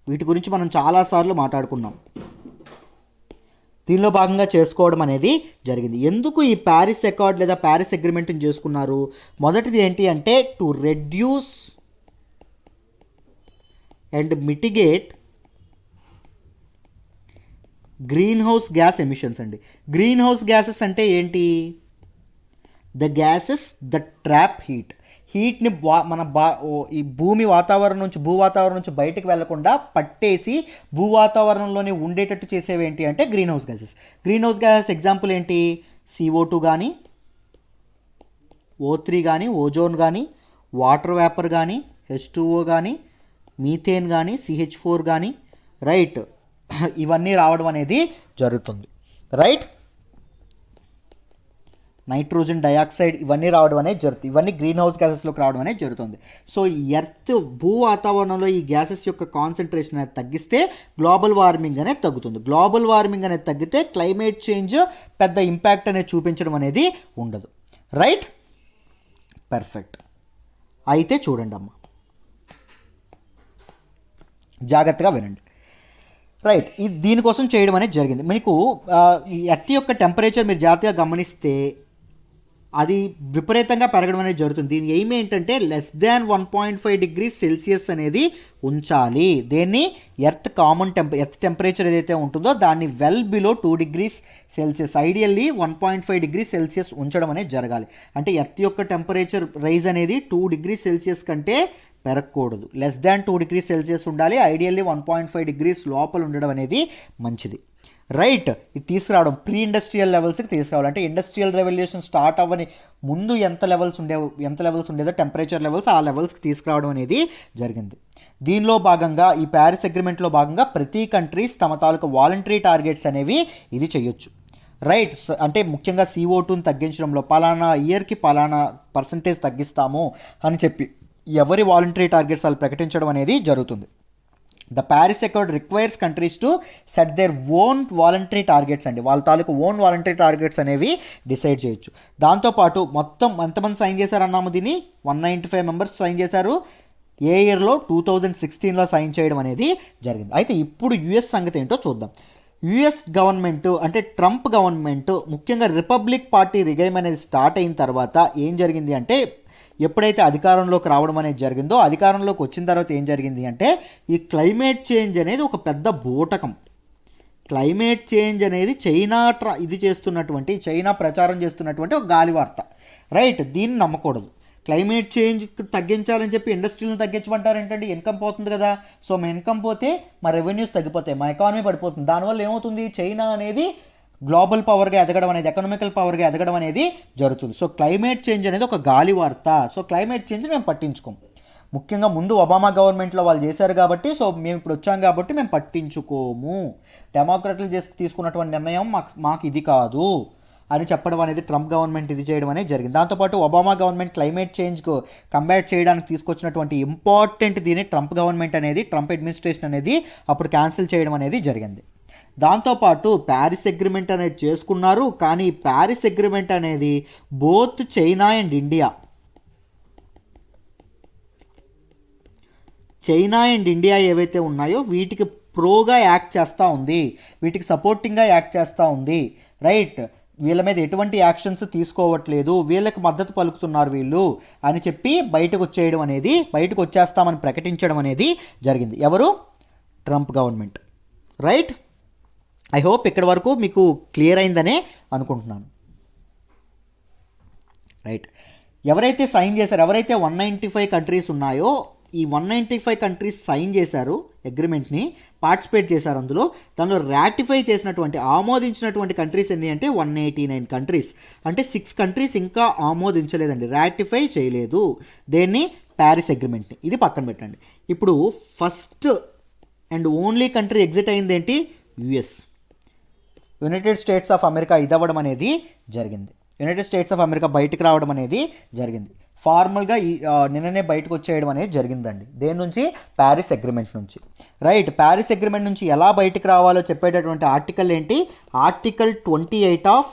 [SPEAKER 1] వీటి గురించి మనం చాలాసార్లు మాట్లాడుకున్నాం. దీనిలో భాగంగా చేసుకోవడం అనేది జరిగింది. ఎందుకు ఈ ప్యారిస్ అకార్డ్ లేదా ప్యారిస్ అగ్రిమెంట్ని చేసుకున్నారు? మొదటిది ఏంటి అంటే to reduce and mitigate green house gas emissions అండి. గ్రీన్ హౌస్ గ్యాసెస్ అంటే ఏంటి, ద గ్యాసెస్ ద ట్రాప్ హీట్ని ఈ భూ వాతావరణం నుంచి బయటకు వెళ్లకుండా పట్టేసి భూ వాతావరణంలోనే ఉండేటట్టు చేసేవి ఏంటి అంటే గ్రీన్ హౌస్ గ్యాసెస్. ఎగ్జాంపుల్ ఏంటి, CO2 కానీ, O3 కానీ, ఓజోన్ కానీ, వాటర్ వేపర్ కానీ, H2O కానీ, మీథేన్ కానీ, CH4 కానీ, రైట్, ఇవన్నీ రావడం అనేది జరుగుతుంది, రైట్. నైట్రోజన్ డయాక్సైడ్ ఇవన్నీ రావడం అనేది జరుగుతుంది, ఇవన్నీ గ్రీన్ హౌస్ గ్యాసెస్లోకి రావడం అనేది జరుగుతుంది. సో ఎర్త్ భూ వాతావరణంలో ఈ గ్యాసెస్ యొక్క కాన్సన్ట్రేషన్ అనేది తగ్గిస్తే గ్లోబల్ వార్మింగ్ అనేది తగ్గుతుంది. గ్లోబల్ వార్మింగ్ అనేది తగ్గితే క్లైమేట్ చేంజ్ పెద్ద ఇంపాక్ట్ అనేది చూపించడం అనేది ఉండదు, రైట్. పర్ఫెక్ట్. అయితే చూడండి అమ్మ, జాగ్రత్తగా వినండి, రైట్. ఇది దీనికోసం చేయడం అనేది జరిగింది. మీకు ఈ ఎర్త్ యొక్క టెంపరేచర్ మీరు జాగ్రత్తగా గమనిస్తే అది విపరీతంగా పెరగడం అనేది జరుగుతుంది. దీని ఎయిమ్ ఏంటంటే <1.5°C అనేది ఉంచాలి. దేన్ని? ఎర్త్ ఎర్త్ టెంపరేచర్ ఏదైతే ఉంటుందో దాన్ని well below 2°C, ideally 1.5°C ఉంచడం అనేది జరగాలి. అంటే ఎర్త్ యొక్క టెంపరేచర్ రైజ్ అనేది 2°C కంటే పెరగకూడదు, <2°C ఉండాలి. ఐడియల్లీ 1.5° లోపల ఉండడం అనేది మంచిది, రైట్. ఇది తీసుకురావడం ప్రీ ఇండస్ట్రియల్ లెవెల్స్కి తీసుకురావాలి. అంటే ఇండస్ట్రియల్ రెవల్యూషన్ స్టార్ట్ అవ్వని ముందు ఎంత లెవెల్స్ ఉండేదో టెంపరేచర్ లెవెల్స్, ఆ లెవెల్స్కి తీసుకురావడం అనేది జరిగింది. దీనిలో భాగంగా ఈ ప్యారిస్ అగ్రిమెంట్లో భాగంగా ప్రతి కంట్రీస్ తమ తాలూకు వాలంటరీ టార్గెట్స్ అనేవి ఇది చేయొచ్చు, రైట్. అంటే ముఖ్యంగా CO2ని తగ్గించడంలో పలానా ఇయర్కి పలానా పర్సంటేజ్ తగ్గిస్తాము అని చెప్పి ఎవరి వాలంటరీ టార్గెట్స్ వాళ్ళు ప్రకటించడం అనేది జరుగుతుంది. The Paris accord requires countries to set their own voluntary targets అండి, వాళ్ళ తాలూకు ఓన్ వాలంటరీ టార్గెట్స్ అనేవి డిసైడ్ చేయొచ్చు. దాంతోపాటు మొత్తం ఎంతమంది సైన్ చేశారన్నాము దీన్ని? 195 మెంబర్స్ సైన్ చేశారు. ఏ ఇయర్లో? 2016లో సైన్ చేయడం అనేది జరిగింది. అయితే ఇప్పుడు యుఎస్ సంగతి ఏంటో చూద్దాం. యుఎస్ గవర్నమెంట్ అంటే ట్రంప్ గవర్నమెంట్ ముఖ్యంగా రిపబ్లిక్ పార్టీ రిగైమ్ అనేది స్టార్ట్ అయిన తర్వాత ఏం జరిగింది అంటే, ఎప్పుడైతే అధికారంలోకి రావడం అనేది జరిగిందో, అధికారంలోకి వచ్చిన తర్వాత ఏం జరిగింది అంటే ఈ క్లైమేట్ చేంజ్ అనేది ఒక పెద్ద బూటకం. క్లైమేట్ చేంజ్ అనేది చైనా ప్రచారం చేస్తున్నటువంటి ఒక గాలివార్త, రైట్. దీన్ని నమ్మకూడదు. క్లైమేట్ చేంజ్ తగ్గించాలని చెప్పి ఇండస్ట్రీలను తగ్గించమంటారు ఏంటంటే ఇన్కమ్ పోతుంది కదా. సో మా ఇన్కమ్ పోతే మా రెవెన్యూస్ తగ్గిపోతాయి, మా ఎకానమీ పడిపోతుంది. దానివల్ల ఏమవుతుంది? చైనా అనేది గ్లోబల్ పవర్గా ఎదగడం అనేది, ఎకనామికల్ పవర్గా ఎదగడం అనేది జరుగుతుంది. సో క్లైమేట్ చేంజ్ అనేది ఒక గాలి వార్త. సో క్లైమేట్ చేంజ్ మేము పట్టించుకోం. ముఖ్యంగా ముందు ఒబామా గవర్నమెంట్లో వాళ్ళు చేశారు కాబట్టి, సో మేము ఇప్పుడు వచ్చాం కాబట్టి మేము పట్టించుకోము. డెమోక్రాట్లు తీసుకున్నటువంటి నిర్ణయం మాకు ఇది కాదు అని చెప్పడం అనేది ట్రంప్ గవర్నమెంట్ ఇది చేయడం అనేది జరిగింది. దాంతోపాటు ఒబామా గవర్నమెంట్ క్లైమేట్ చేంజ్కు కంబ్యాట్ చేయడానికి తీసుకొచ్చినటువంటి ఇంపార్టెంట్ దీన్ని ట్రంప్ గవర్నమెంట్ అనేది, ట్రంప్ అడ్మినిస్ట్రేషన్ అనేది అప్పుడు క్యాన్సిల్ చేయడం అనేది జరిగింది. దాంతోపాటు ప్యారిస్ అగ్రిమెంట్ అనేది చేసుకున్నారు. కానీ ప్యారిస్ అగ్రిమెంట్ అనేది బోత్ చైనా అండ్ ఇండియా ఏవైతే ఉన్నాయో వీటికి ప్రోగా యాక్ట్ చేస్తూ ఉంది, వీటికి సపోర్టింగ్గా యాక్ట్ చేస్తూ ఉంది, రైట్. వీళ్ళ మీద ఎటువంటి యాక్షన్స్ తీసుకోవట్లేదు, వీళ్ళకి మద్దతు పలుకుతున్నారు వీళ్ళు అని చెప్పి బయటకు వచ్చేస్తామని ప్రకటించడం అనేది జరిగింది. ఎవరు? Trump government, right. I hope ఇక్కడి వరకు మీకు క్లియర్ అయిందనే అనుకుంటున్నాను, రైట్. ఎవరైతే సైన్ చేశారో, ఎవరైతే 195 కంట్రీస్ ఉన్నాయో, ఈ 195 కంట్రీస్ సైన్ చేశారు అగ్రిమెంట్ని, పార్టిసిపేట్ చేశారు అందులో. దానిలో రాటిఫై చేసినటువంటి, ఆమోదించినటువంటి కంట్రీస్ ఎన్ని అంటే 189 కంట్రీస్. అంటే 6 కంట్రీస్ ఇంకా ఆమోదించలేదండి, రాటిఫై చేయలేదు దేన్ని? ప్యారిస్ అగ్రిమెంట్ని. ఇది పక్కన పెట్టండి. ఇప్పుడు first and only country exit అయింది ఏంటి? యునైటెడ్ స్టేట్స్ ఆఫ్ అమెరికా ఇదవ్వడం అనేది జరిగింది. యునైటెడ్ స్టేట్స్ ఆఫ్ అమెరికా బయటకు రావడం అనేది జరిగింది. ఫార్మల్గా నిన్ననే బయటకు వచ్చేయడం అనేది జరిగిందండి. దేని నుంచి? ప్యారిస్ అగ్రిమెంట్ నుంచి, రైట్. ప్యారిస్ అగ్రిమెంట్ నుంచి ఎలా బయటకు రావాలో చెప్పేటటువంటి ఆర్టికల్ ఏంటి? Article 28 of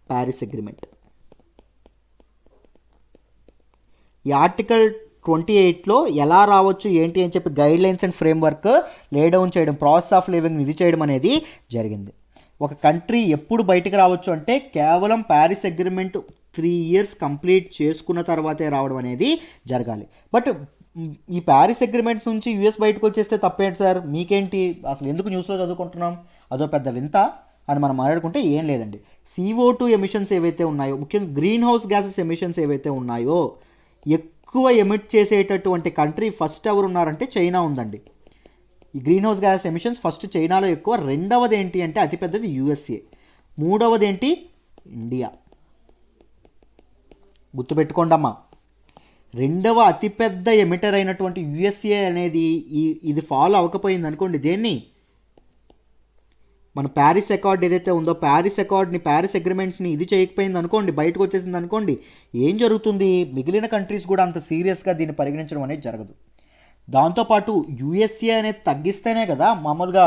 [SPEAKER 1] Paris agreement. ఈ ఆర్టికల్ 28లో ఎలా రావచ్చు ఏంటి అని చెప్పి guide lines and framework lie down చేయడం, ప్రాసెస్ ఆఫ్ లివింగ్ ఇది చేయడం అనేది జరిగింది. ఒక కంట్రీ ఎప్పుడు బయటకు రావచ్చు అంటే కేవలం ప్యారిస్ అగ్రిమెంట్ 3 years కంప్లీట్ చేసుకున్న తర్వాతే రావడం అనేది జరగాలి. బట్ ఈ ప్యారిస్ అగ్రిమెంట్ నుంచి యుఎస్ బయటకు వచ్చేస్తే తప్పేంటి సార్, మీకేంటి, అసలు ఎందుకు న్యూస్లో చదువుకుంటున్నాం, అదో పెద్ద వింత అని మనం మాట్లాడుకుంటే ఏం లేదండి. CO2 ఎమిషన్స్ ఏవైతే ఉన్నాయో, ముఖ్యంగా గ్రీన్ హౌస్ గ్యాసెస్ ఎమిషన్స్ ఏవైతే ఉన్నాయో, ఎక్కువ ఎమిట్ చేసేటటువంటి కంట్రీ ఫస్ట్ ఎవరు ఉన్నారంటే చైనా ఉందండి. ఈ green house gas emissions first చైనాలో ఎక్కువ. రెండవది ఏంటి అంటే అతిపెద్దది USA. మూడవది ఏంటి? ఇండియా. గుర్తుపెట్టుకోండి అమ్మా. రెండవ అతిపెద్ద ఎమిటర్ అయినటువంటి యుఎస్ఏ అనేది ఇది ఫాలో అవ్వకపోయింది అనుకోండి, దేన్ని మన ప్యారిస్ అకార్డ్ ఏదైతే ఉందో ప్యారిస్ అకార్డ్ని, ప్యారిస్ అగ్రిమెంట్ని ఇది చేయకపోయింది అనుకోండి, బయటకు వచ్చేసింది అనుకోండి, ఏం జరుగుతుంది? మిగిలిన కంట్రీస్ కూడా అంత సీరియస్గా దీన్ని పరిగణించడం అనేది జరగదు. దాంతోపాటు యుఎస్ఏ అనేది తగ్గిస్తేనే కదా మామూలుగా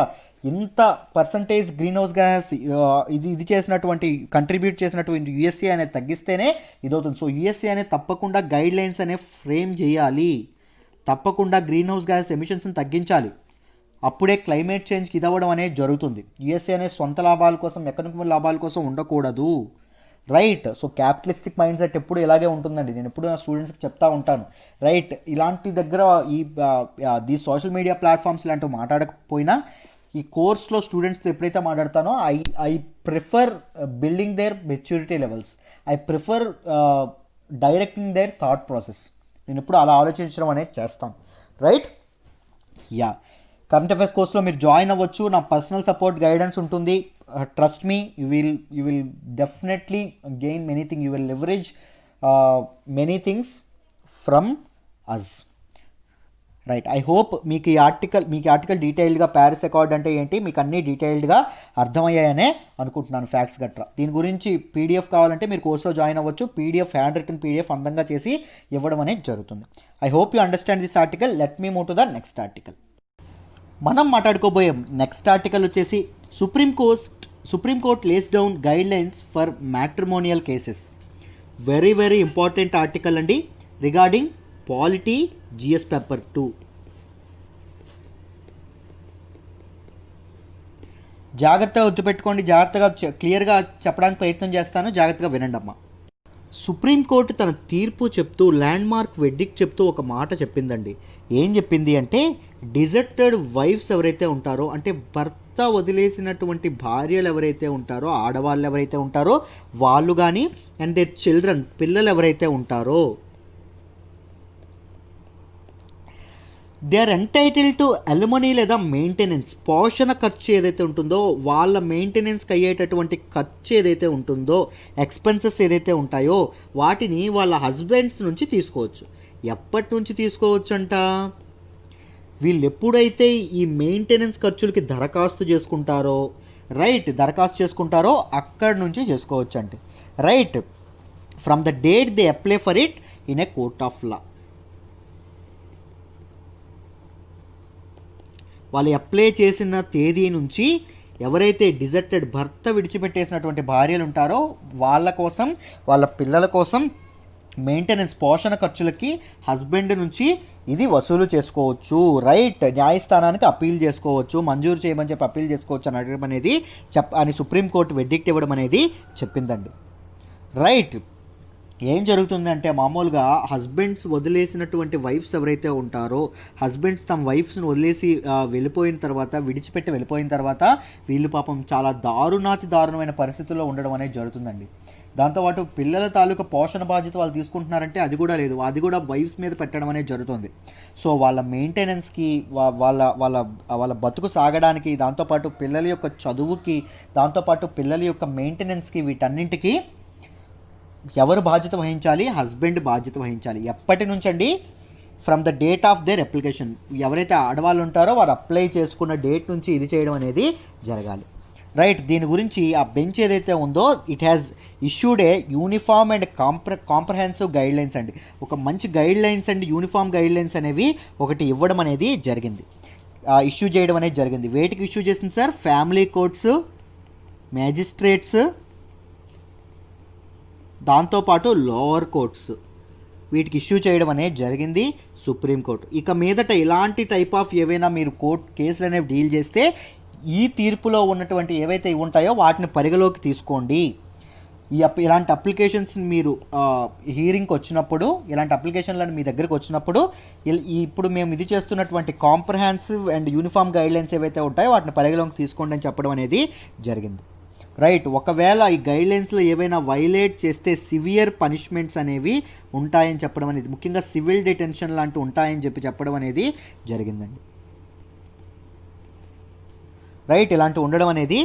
[SPEAKER 1] ఇంత పర్సంటేజ్ గ్రీన్ హౌస్ గ్యాస్ ఇది చేసినటువంటి కంట్రిబ్యూట్ చేసినటువంటి యుఎస్ఏ అనేది తగ్గిస్తేనే ఇదవుతుంది. సో యుఎస్ఏ అనేది తప్పకుండా గైడ్ లైన్స్ అనే ఫ్రేమ్ చేయాలి, తప్పకుండా గ్రీన్ హౌస్ గ్యాస్ ఎమిషన్స్ని తగ్గించాలి. అప్పుడే క్లైమేట్ చేంజ్కి ఇదవ్వడం అనేది జరుగుతుంది. యుఎస్ఏ అనేది సొంత లాభాల కోసం, ఎకనామిక్ లాభాల కోసం ఉండకూడదు. Right. So capitalistic mind set ఎప్పుడు ఇలాగే ఉంటుందండి. నేను ఎప్పుడు నా స్టూడెంట్స్కి చెప్తా ఉంటాను. రైట్. ఇలాంటి దగ్గర ఈ సోషల్ మీడియా ప్లాట్ఫామ్స్ ఇలాంటివి మాట్లాడకపోయినా ఈ కోర్స్లో స్టూడెంట్స్తో ఎప్పుడైతే మాట్లాడతానో I prefer building their maturity levels, I prefer directing their thought process. నేను ఎప్పుడు అలా ఆలోచించడం అనేది చేస్తాను. రైట్. యా, కరెంట్ అఫైర్స్ కోర్స్లో మీరు జాయిన్ అవ్వచ్చు. నా పర్సనల్ సపోర్ట్ గైడెన్స్ ఉంటుంది. Trust me, you will definitely gain many thing, you will leverage many things from us. Right. I hope మీకు ఈ ఆర్టికల్ డీటెయిల్డ్గా ప్యారిస్ అకార్డ్ అంటే ఏంటి మీకు అన్నీ డీటెయిల్డ్గా అర్థమయ్యాయనే అనుకుంటున్నాను, ఫ్యాక్ట్స్ గట్రా. దీని గురించి పీడిఎఫ్ కావాలంటే మీరు కోర్స్లో జాయిన్ అవ్వచ్చు. పీడిఎఫ్, హ్యాండ్ రిటన్ పీడిఎఫ్ అందంగా చేసి ఇవ్వడం అనేది జరుగుతుంది. I hope you understand this article. Let me move to the next article. మనం మాట్లాడుకోబోయే నెక్స్ట్ ఆర్టికల్ వచ్చేసి supreme court lays down guidelines for matrimonial cases. Very very important article అండి regarding polity GS paper 2. జాగ్రత్తగా గుర్తుపెట్టుకోండి, జాగ్రత్తగా క్లియర్గా చెప్పడానికి ప్రయత్నం చేస్తాను, జాగ్రత్తగా వినండి అమ్మా. సుప్రీంకోర్టు తన తీర్పు చెప్తూ, ల్యాండ్ మార్క్ వెడ్డిక్ చెప్తూ ఒక మాట చెప్పిందండి. ఏం చెప్పింది అంటే, డిజర్టెడ్ వైఫ్స్ ఎవరైతే ఉంటారో, అంటే భర్త వదిలేసినటువంటి భార్యలు ఎవరైతే ఉంటారో, ఆడవాళ్ళు ఎవరైతే ఉంటారో వాళ్ళు కానీ, అండ్ దేర్ చిల్డ్రన్, పిల్లలు ఎవరైతే ఉంటారో, they are entitled to alimony లేదా మెయింటెనెన్స్. పోషణ ఖర్చు ఏదైతే ఉంటుందో, వాళ్ళ మెయింటెనెన్స్కి అయ్యేటటువంటి ఖర్చు ఏదైతే ఉంటుందో, ఎక్స్పెన్సెస్ ఏదైతే ఉంటాయో వాటిని వాళ్ళ హస్బెండ్స్ నుంచి తీసుకోవచ్చు. ఎప్పటి నుంచి తీసుకోవచ్చు అంట? వీళ్ళు ఎప్పుడైతే ఈ మెయింటెనెన్స్ ఖర్చులకి దరఖాస్తు చేసుకుంటారో, రైట్, దరఖాస్తు చేసుకుంటారో అక్కడి నుంచి చేసుకోవచ్చు అంటే. Right. From the date they apply for it in a court of law. వాళ్ళు అప్లై చేసిన తేదీ నుంచి ఎవరైతే డిజర్టెడ్, భర్త విడిచిపెట్టేసినటువంటి భార్యలు ఉంటారో వాళ్ళ కోసం, వాళ్ళ పిల్లల కోసం మెయింటెనెన్స్, పోషణ ఖర్చులకి హస్బెండ్ నుంచి ఇది వసూలు చేసుకోవచ్చు. రైట్. న్యాయస్థానానికి అప్పీల్ చేసుకోవచ్చు, మంజూరు చేయమని చెప్పి అప్పీల్ చేసుకోవచ్చు అని అడగడం అనేది అని సుప్రీంకోర్టు వెడ్డిక్ట్ ఇవ్వడం అనేది చెప్పిందండి. రైట్. ఏం జరుగుతుందంటే, మామూలుగా హస్బెండ్స్ వదిలేసినటువంటి వైఫ్స్ ఎవరైతే ఉంటారో, హస్బెండ్స్ తమ వైఫ్స్ని వదిలేసి వెళ్ళిపోయిన తర్వాత, విడిచిపెట్టి వెళ్ళిపోయిన తర్వాత వీళ్ళు పాపం చాలా దారుణమైన పరిస్థితుల్లో ఉండడం అనేది జరుగుతుందండి. దాంతోపాటు పిల్లల తాలూకా పోషణ బాధ్యత వాళ్ళు తీసుకుంటున్నారంటే అది కూడా లేదు, అది కూడా వైఫ్స్ మీద పెట్టడం అనేది జరుగుతుంది. సో వాళ్ళ మెయింటెనెన్స్కి, వాళ్ళ వాళ్ళ వాళ్ళ బతుకు సాగడానికి, దాంతోపాటు పిల్లల యొక్క చదువుకి, దాంతోపాటు పిల్లల యొక్క మెయింటెనెన్స్కి, వీటన్నింటికి ఎవరు బాధ్యత వహించాలి? హస్బెండ్ బాధ్యత వహించాలి. ఎప్పటి నుంచి అండి? From the date of their application. ఎవరైతే ఆడవాళ్ళు ఉంటారో వారు అప్లై చేసుకున్న డేట్ నుంచి ఇది చేయడం అనేది జరగాలి. రైట్. దీని గురించి ఆ బెంచ్ ఏదైతే ఉందో, it has issued a uniform and comprehensive guide lines అండి. ఒక మంచి guide lines and uniform guide lines అనేవి ఒకటి ఇవ్వడం అనేది జరిగింది, ఇష్యూ చేయడం అనేది జరిగింది. వేటికి ఇష్యూ చేసింది సార్? ఫ్యామిలీ కోర్ట్స్, మ్యాజిస్ట్రేట్స్, దాంతోపాటు లోవర్ కోర్ట్స్, వీటికి ఇష్యూ చేయడం అనేది జరిగింది సుప్రీంకోర్టు. ఇక మీదట ఇలాంటి టైప్ ఆఫ్ ఏవైనా మీరు కేసులు అనేవి డీల్ చేస్తే ఈ తీర్పులో ఉన్నటువంటి ఏవైతే ఇవి ఉంటాయో వాటిని పరిగణలోకి తీసుకోండి. ఇలాంటి అప్లికేషన్స్ మీరు హీరింగ్కి వచ్చినప్పుడు, ఇలాంటి అప్లికేషన్లను మీ దగ్గరికి వచ్చినప్పుడు, ఇప్పుడు మేము ఇది చేస్తున్నటువంటి కాంప్రహెన్సివ్ అండ్ యూనిఫామ్ గైడ్లైన్స్ ఏవైతే ఉంటాయో వాటిని పరిగణలోకి తీసుకోండి అని చెప్పడం అనేది జరిగింది. రైట్. ఒకవేళ ఈ గైడ్లైన్స్లో ఏవైనా వైలేట్ చేస్తే సివియర్ పనిష్మెంట్స్ అనేవి ఉంటాయని చెప్పడం అనేది, ముఖ్యంగా సివిల్ డిటెన్షన్ లాంటివి ఉంటాయని చెప్పడం అనేది జరిగిందండి. రైట్. ఇలాంటివి ఉండడం అనేది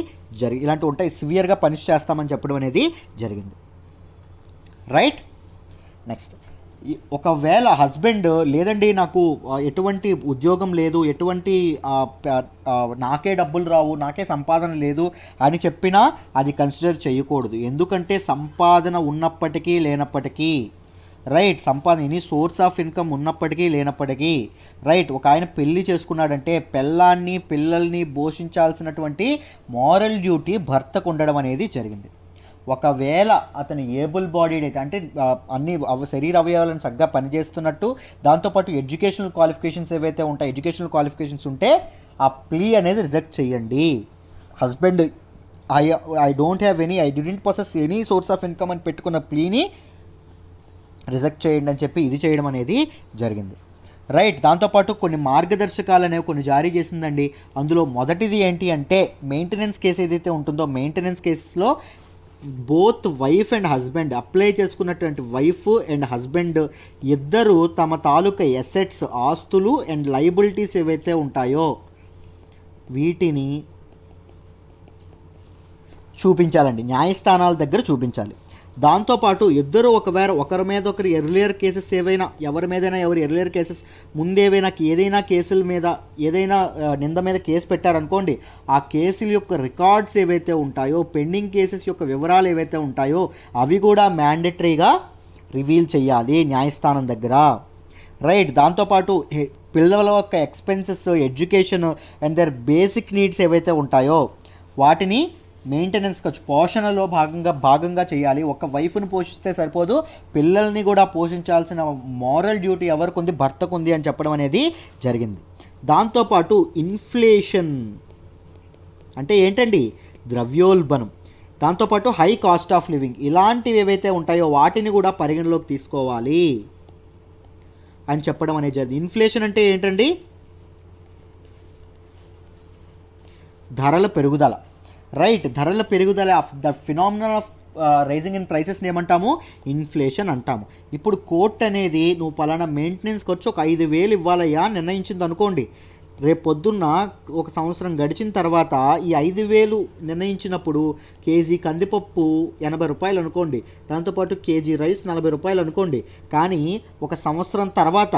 [SPEAKER 1] ఇలాంటివి ఉంటాయి, సివియర్గా పనిష్ చేస్తామని చెప్పడం అనేది జరిగింది. రైట్. నెక్స్ట్, ఒకవేళ హస్బెండ్ లేదండి నాకు ఎటువంటి ఉద్యోగం లేదు, ఎటువంటి నాకే డబ్బులు రావు, నాకే సంపాదన లేదు అని చెప్పినా అది కన్సిడర్ చేయకూడదు. ఎందుకంటే సంపాదన ఉన్నప్పటికీ లేనప్పటికీ, రైట్, సంపాదన ఎనీ సోర్స్ ఆఫ్ ఇన్కమ్ ఉన్నప్పటికీ లేనప్పటికీ, రైట్, ఒక ఆయన పెళ్లి చేసుకున్నాడంటే పిల్లాన్ని పిల్లల్ని పోషించాల్సినటువంటి మారల్ డ్యూటీ భర్తకు ఉండడం అనేది జరిగింది. ఒకవేళ అతను ఏబుల్ బాడీడ్ అయితే, అంటే అన్ని శరీర అవయవాలను చక్కగా పనిచేస్తున్నట్టు, దాంతోపాటు ఎడ్యుకేషనల్ క్వాలిఫికేషన్స్ ఏవైతే ఉంటాయి, ఎడ్యుకేషనల్ క్వాలిఫికేషన్స్ ఉంటే ఆ ప్లీ అనేది రిజెక్ట్ చేయండి. Husband I don't have any, I didn't possess any source of income అని పెట్టుకున్న ప్లీని రిజెక్ట్ చేయండి అని చెప్పి ఇది చేయడం అనేది జరిగింది. రైట్, దాంతోపాటు కొన్ని మార్గదర్శకాలు అనేవి కొన్ని జారీ చేసిందండి. అందులో మొదటిది ఏంటి అంటే మెయింటెనెన్స్ కేసు ఏదైతే ఉంటుందో, మెయింటెనెన్స్ కేసెస్లో both wife and husband, apply చేసుకున్నటువంటి వైఫ్ అండ్ హస్బెండ్ ఇద్దరు తమ తాలూకా ఎసెట్స్, ఆస్తులు అండ్ లయబిలిటీస్ ఏవైతే ఉంటాయో వీటిని చూపించాలండి, న్యాయస్థానాల దగ్గర చూపించాలి. దాంతోపాటు ఇద్దరు ఒకవేళ ఒకరి మీద ఒకరు ఎర్లియర్ కేసెస్ ఏవైనా, ఎవరి మీదైనా ఎవరు ఎర్లియర్ కేసెస్ ముందేవైనా ఏదైనా కేసుల మీద ఏదైనా నింద మీద కేసు పెట్టారనుకోండి, ఆ కేసుల యొక్క రికార్డ్స్ ఏవైతే ఉంటాయో, పెండింగ్ కేసెస్ యొక్క వివరాలు ఏవైతే ఉంటాయో అవి కూడా మ్యాండేటరీగా రివీల్ చేయాలి న్యాయస్థానం దగ్గర. రైట్, దాంతోపాటు పిల్లల యొక్క expenses, education and their basic needs ఏవైతే ఉంటాయో వాటిని మెయింటెనెన్స్ ఖర్చు, పోషణలో భాగంగా చేయాలి. ఒక వైఫ్ను పోషిస్తే సరిపోదు, పిల్లల్ని కూడా పోషించాల్సిన మారల్ డ్యూటీ ఎవరికి ఉంది, భర్తకు ఉంది అని చెప్పడం అనేది జరిగింది. దాంతోపాటు ఇన్ఫ్లేషన్ అంటే ఏంటండి, ద్రవ్యోల్బణం, దాంతోపాటు హై కాస్ట్ ఆఫ్ లివింగ్, ఇలాంటివి ఏవైతే ఉంటాయో వాటిని కూడా పరిగణలోకి తీసుకోవాలి అని చెప్పడం అనేది జరిగింది. ఇన్ఫ్లేషన్ అంటే ఏంటండి, ధరల పెరుగుదల. రైట్, ధరల పెరుగుదల of the phenomenal of rising in ప్రైసెస్ని ఏమంటాము, ఇన్ఫ్లేషన్ అంటాము. ఇప్పుడు కోర్ట్ అనేది నువ్వు పలానా మెయింటెనెన్స్ ఖర్చు ఒక 5,000 ఇవ్వాలయ్యా నిర్ణయించింది అనుకోండి. రేపు పొద్దున్న ఒక సంవత్సరం గడిచిన తర్వాత ఈ 5,000 నిర్ణయించినప్పుడు కేజీ కందిపప్పు 80 రూపాయలు అనుకోండి, దాంతోపాటు కేజీ రైస్ 40 రూపాయలు అనుకోండి. కానీ ఒక సంవత్సరం తర్వాత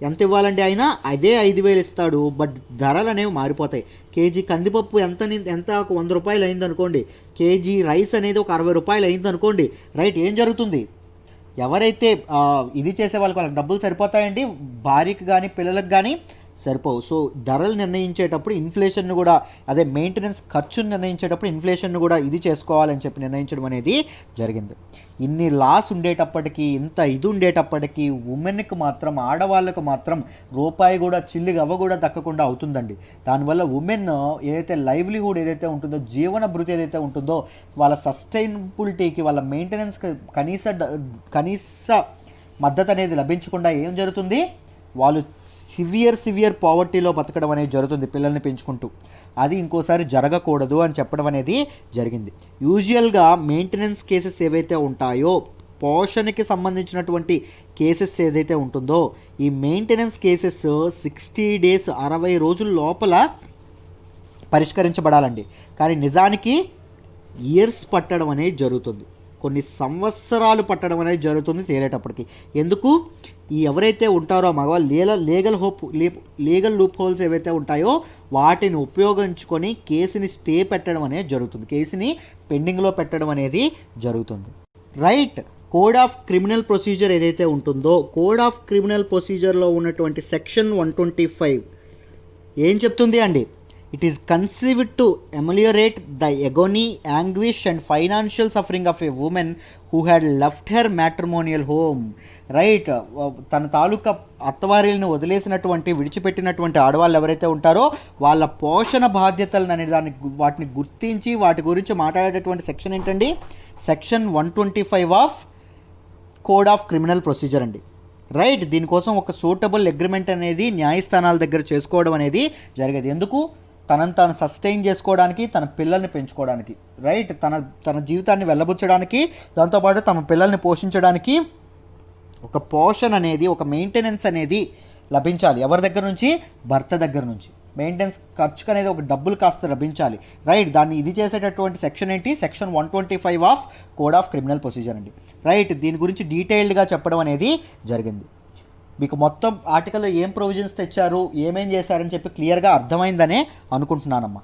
[SPEAKER 1] ఎంత ఇవ్వాలండి, ఆయన అదే 5,000 ఇస్తాడు, బట్ ధరలు అనేవి మారిపోతాయి. కేజీ కందిపప్పు ఎంత ఒక 100 రూపాయలు అయింది అనుకోండి, కేజీ రైస్ అనేది ఒక 60 రూపాయలు అయింది అనుకోండి. రైట్, ఏం జరుగుతుంది, ఎవరైతే ఇది చేసే వాళ్ళకి డబ్బులు సరిపోతాయండి, భార్యకి కానీ పిల్లలకు కానీ సరిపోవు. సో ధరలు నిర్ణయించేటప్పుడు ఇన్ఫ్లేషన్ను కూడా, అదే మెయింటెనెన్స్ ఖర్చును నిర్ణయించేటప్పుడు ఇన్ఫ్లేషన్ను కూడా ఇది చేసుకోవాలని చెప్పి నిర్ణయించడం అనేది జరిగింది. ఇన్ని లాస్ ఉండేటప్పటికీ, ఇంత ఇది ఉండేటప్పటికీ ఉమెన్కి మాత్రం, ఆడవాళ్ళకు మాత్రం రూపాయి కూడా గవ్వ కూడా దక్కకుండా అవుతుందండి. దానివల్ల ఉమెన్ ఏదైతే లైవ్లీహుడ్ ఏదైతే ఉంటుందో, జీవన భృతి ఏదైతే ఉంటుందో, వాళ్ళ సస్టైనబిలిటీకి, వాళ్ళ మెయింటెనెన్స్కి కనీస మద్దతు అనేది లభించకుండా ఏం జరుగుతుంది, వాళ్ళు సివియర్ పావర్టీలో బతకడం అనేది జరుగుతుంది పిల్లల్ని పెంచుకుంటూ. అది ఇంకోసారి జరగకూడదు అని చెప్పడం అనేది జరిగింది. యూజువల్గా మెయింటెనెన్స్ కేసెస్ ఏవైతే ఉంటాయో, పోషణకి సంబంధించినటువంటి కేసెస్ ఏదైతే ఉంటుందో, ఈ మెయింటెనెన్స్ కేసెస్ 60 days 60 రోజుల లోపల పరిష్కరించబడాలండి. కానీ నిజానికి ఇయర్స్ పట్టడం అనేది జరుగుతుంది, కొన్ని సంవత్సరాలు పట్టడం అనేది జరుగుతుంది తేలేటప్పటికి. ఎందుకు, ఈ ఎవరైతే ఉంటారో మగవాళ్ళు లీగల్ లూప్ హోల్స్ ఏవైతే ఉంటాయో వాటిని ఉపయోగించుకొని కేసుని స్టే పెట్టడం అనేది జరుగుతుంది, కేసుని పెండింగ్లో పెట్టడం అనేది జరుగుతుంది. Right, code of criminal procedure ఏదైతే ఉంటుందో, కోడ్ ఆఫ్ క్రిమినల్ ప్రొసీజర్లో ఉన్నటువంటి సెక్షన్ 125 ఏం చెప్తుంది అండి, it is conceived to ameliorate the agony, anguish and financial suffering of a women who had left her matrimonial home. Right, తన తాలూకా అత్తవారిని వదిలేసినటువంటి, విడిచిపెట్టినటువంటి ఆడవాళ్ళు ఎవరైతే ఉంటారో వాళ్ళ పోషణ బాధ్యతలను అనే వాటిని గుర్తించి వాటి గురించి మాట్లాడేటటువంటి సెక్షన్ ఏంటండి, section 125 of code of criminal procedure అండి. రైట్, దీనికోసం ఒక సూటబుల్ అగ్రిమెంట్ అనేది న్యాయస్థానాల దగ్గర చేసుకోవడం అనేది జరిగేది. ఎందుకు, తనను తాను సస్టైన్ చేసుకోవడానికి, తన పిల్లల్ని పెంచుకోవడానికి. రైట్, తన జీవితాన్ని వెళ్ళబుచ్చడానికి, దాంతోపాటు తమ పిల్లల్ని పోషించడానికి ఒక పోషణ అనేది, ఒక మెయింటెనెన్స్ అనేది లభించాలి. ఎవరి దగ్గర నుంచి, భర్త దగ్గర నుంచి. మెయింటెనెన్స్ ఖర్చుకు అనేది ఒక డబ్బులు కాస్త లభించాలి, రైట్. దాన్ని ఇది చేసేటటువంటి సెక్షన్ ఏంటి, section 125 of code of criminal procedure అండి, రైట్. దీని గురించి డీటెయిల్డ్గా చెప్పడం అనేది జరిగింది. మీకు మొత్తం ఆర్టికల్లో ఏం ప్రొవిజన్స్ తెచ్చారు, ఏమేం చేశారని చెప్పి క్లియర్గా అర్థమైందనే అనుకుంటున్నానమ్మా,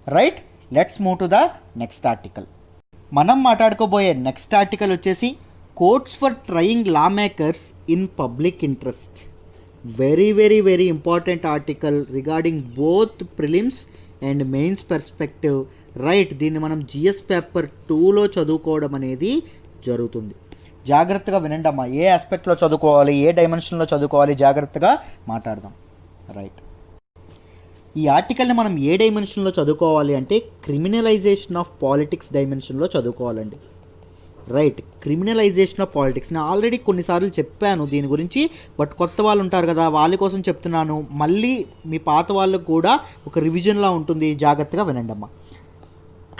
[SPEAKER 1] right. Let's move to the next article. మనం మాట్లాడుకోబోయే నెక్స్ట్ ఆర్టికల్ వచ్చేసి courts for trying law makers in public interest. Very very very important article regarding both prelims and mains perspective, right. దీన్ని మనం జిఎస్ పేపర్ 2లో చదువుకోవడం అనేది జరుగుతుంది. జాగ్రత్తగా వినండి అమ్మా, ఏ ఆస్పెక్ట్లో చదువుకోవాలి, ఏ డైమెన్షన్లో చదువుకోవాలి, జాగ్రత్తగా మాట్లాడదాం, రైట్. ఈ ఆర్టికల్ని మనం ఏ డైమెన్షన్లో చదువుకోవాలి అంటే క్రిమినలైజేషన్ ఆఫ్ పాలిటిక్స్ డైమెన్షన్లో చదువుకోవాలండి, రైట్. క్రిమినలైజేషన్ ఆఫ్ పాలిటిక్స్ నేను ఆల్రెడీ కొన్నిసార్లు చెప్పాను దీని గురించి, బట్ కొత్త వాళ్ళు ఉంటారు కదా వాళ్ళ కోసం చెప్తున్నాను, మళ్ళీ మీ పాత వాళ్ళకు కూడా ఒక రివిజన్లా ఉంటుంది, జాగ్రత్తగా వినండి అమ్మా.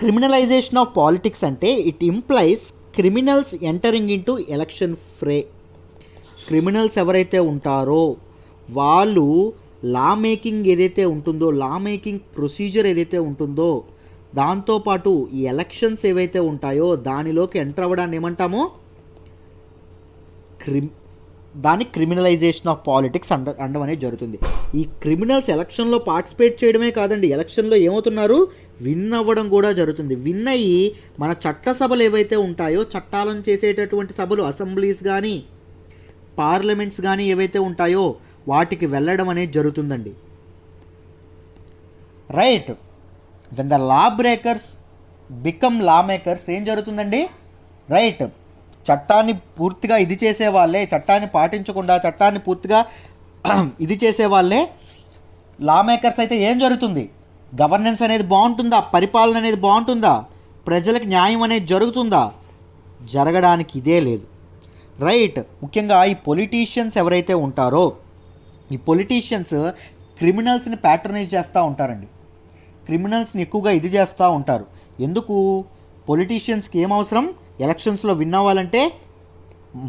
[SPEAKER 1] క్రిమినలైజేషన్ ఆఫ్ పాలిటిక్స్ అంటే it implies criminals entering into election fray. Criminals ఎవరైతే ఉంటారో వాళ్ళు లా మేకింగ్ ఏదైతే ఉంటుందో, లా మేకింగ్ ప్రొసీజర్ ఏదైతే ఉంటుందో, దాంతోపాటు ఈ ఎలక్షన్స్ ఏవైతే ఉంటాయో దానిలోకి ఎంటర్ అవ్వడాన్ని ఏమంటామో దాన్ని క్రిమినలైజేషన్ ఆఫ్ పాలిటిక్స్ అనడం అనేది జరుగుతుంది. ఈ క్రిమినల్స్ ఎలక్షన్లో పార్టిసిపేట్ చేయడమే కాదండి, ఎలక్షన్లో ఏమవుతున్నారు, విన్ అవ్వడం కూడా జరుగుతుంది. విన్ అయ్యి మన చట్టసభలు ఏవైతే ఉంటాయో, చట్టాలను చేసేటటువంటి సభలు, అసెంబ్లీస్ కానీ పార్లమెంట్స్ కానీ ఏవైతే ఉంటాయో వాటికి వెళ్ళడం అనేది జరుగుతుందండి, right. When the law breakers become law makers ఏం జరుగుతుందండి, రైట్. చట్టాన్ని పూర్తిగా ఇది చేసే వాళ్ళే, చట్టాన్ని పాటించకుండా చట్టాన్ని పూర్తిగా ఇది చేసే వాళ్ళే లా మేకర్స్ అయితే ఏం జరుగుతుంది, గవర్నెన్స్ అనేది బాగుంటుందా, పరిపాలన అనేది బాగుంటుందా, ప్రజలకు న్యాయం అనేది జరుగుతుందా, జరగడానికి ఇదే లేదు, రైట్. ముఖ్యంగా ఈ పొలిటీషియన్స్ ఎవరైతే ఉంటారో ఈ పొలిటీషియన్స్ క్రిమినల్స్ని ప్యాట్రనైజ్ చేస్తూ ఉంటారండి, క్రిమినల్స్ని ఎక్కువగా ఇది చేస్తూ ఉంటారు. ఎందుకు, పొలిటీషియన్స్కి ఏం అవసరం, ఎలక్షన్స్లో విన్ అవ్వాలంటే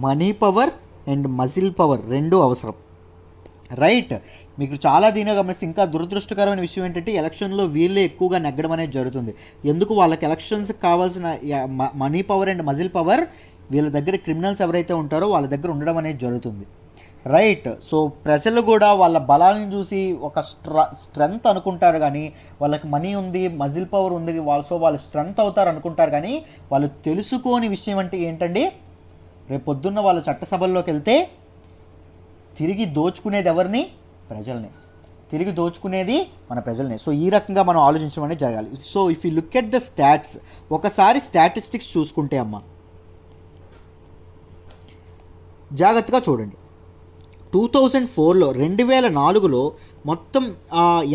[SPEAKER 1] money power and muscle power రెండూ అవసరం, రైట్. మీకు చాలా దీనిగా గమనిస్తే ఇంకా దురదృష్టకరమైన విషయం ఏంటంటే ఎలక్షన్లో వీళ్ళే ఎక్కువగా నెగ్గడం అనేది జరుగుతుంది. ఎందుకు, వాళ్ళకి ఎలక్షన్స్కి కావాల్సిన money power and muscle power వీళ్ళ దగ్గర క్రిమినల్స్ ఎవరైతే ఉంటారో వాళ్ళ దగ్గర ఉండడం అనేది జరుగుతుంది, రైట్. సో ప్రజలు కూడా వాళ్ళ బలాన్ని చూసి ఒక స్ట్రెంగ్త్ అనుకుంటారు, కానీ వాళ్ళకి మనీ ఉంది, మజిల్ పవర్ ఉంది, సో వాళ్ళు స్ట్రెంగ్త్ అవుతారు అనుకుంటారు, కానీ వాళ్ళు తెలుసుకోని విషయం అంటే ఏంటండి, రేపు పొద్దున్న వాళ్ళ చట్టసభల్లోకి వెళ్తే తిరిగి దోచుకునేది ఎవరిని, ప్రజల్ని, తిరిగి దోచుకునేది మన ప్రజల్ని. సో ఈ రకంగా మనం ఆలోచించడం అనేది జరగాలి. So if you look at the stats, ఒకసారి స్టాటిస్టిక్స్ చూసుకుంటే అమ్మ జాగ్రత్తగా చూడండి. 2004లో 2004లో మొత్తం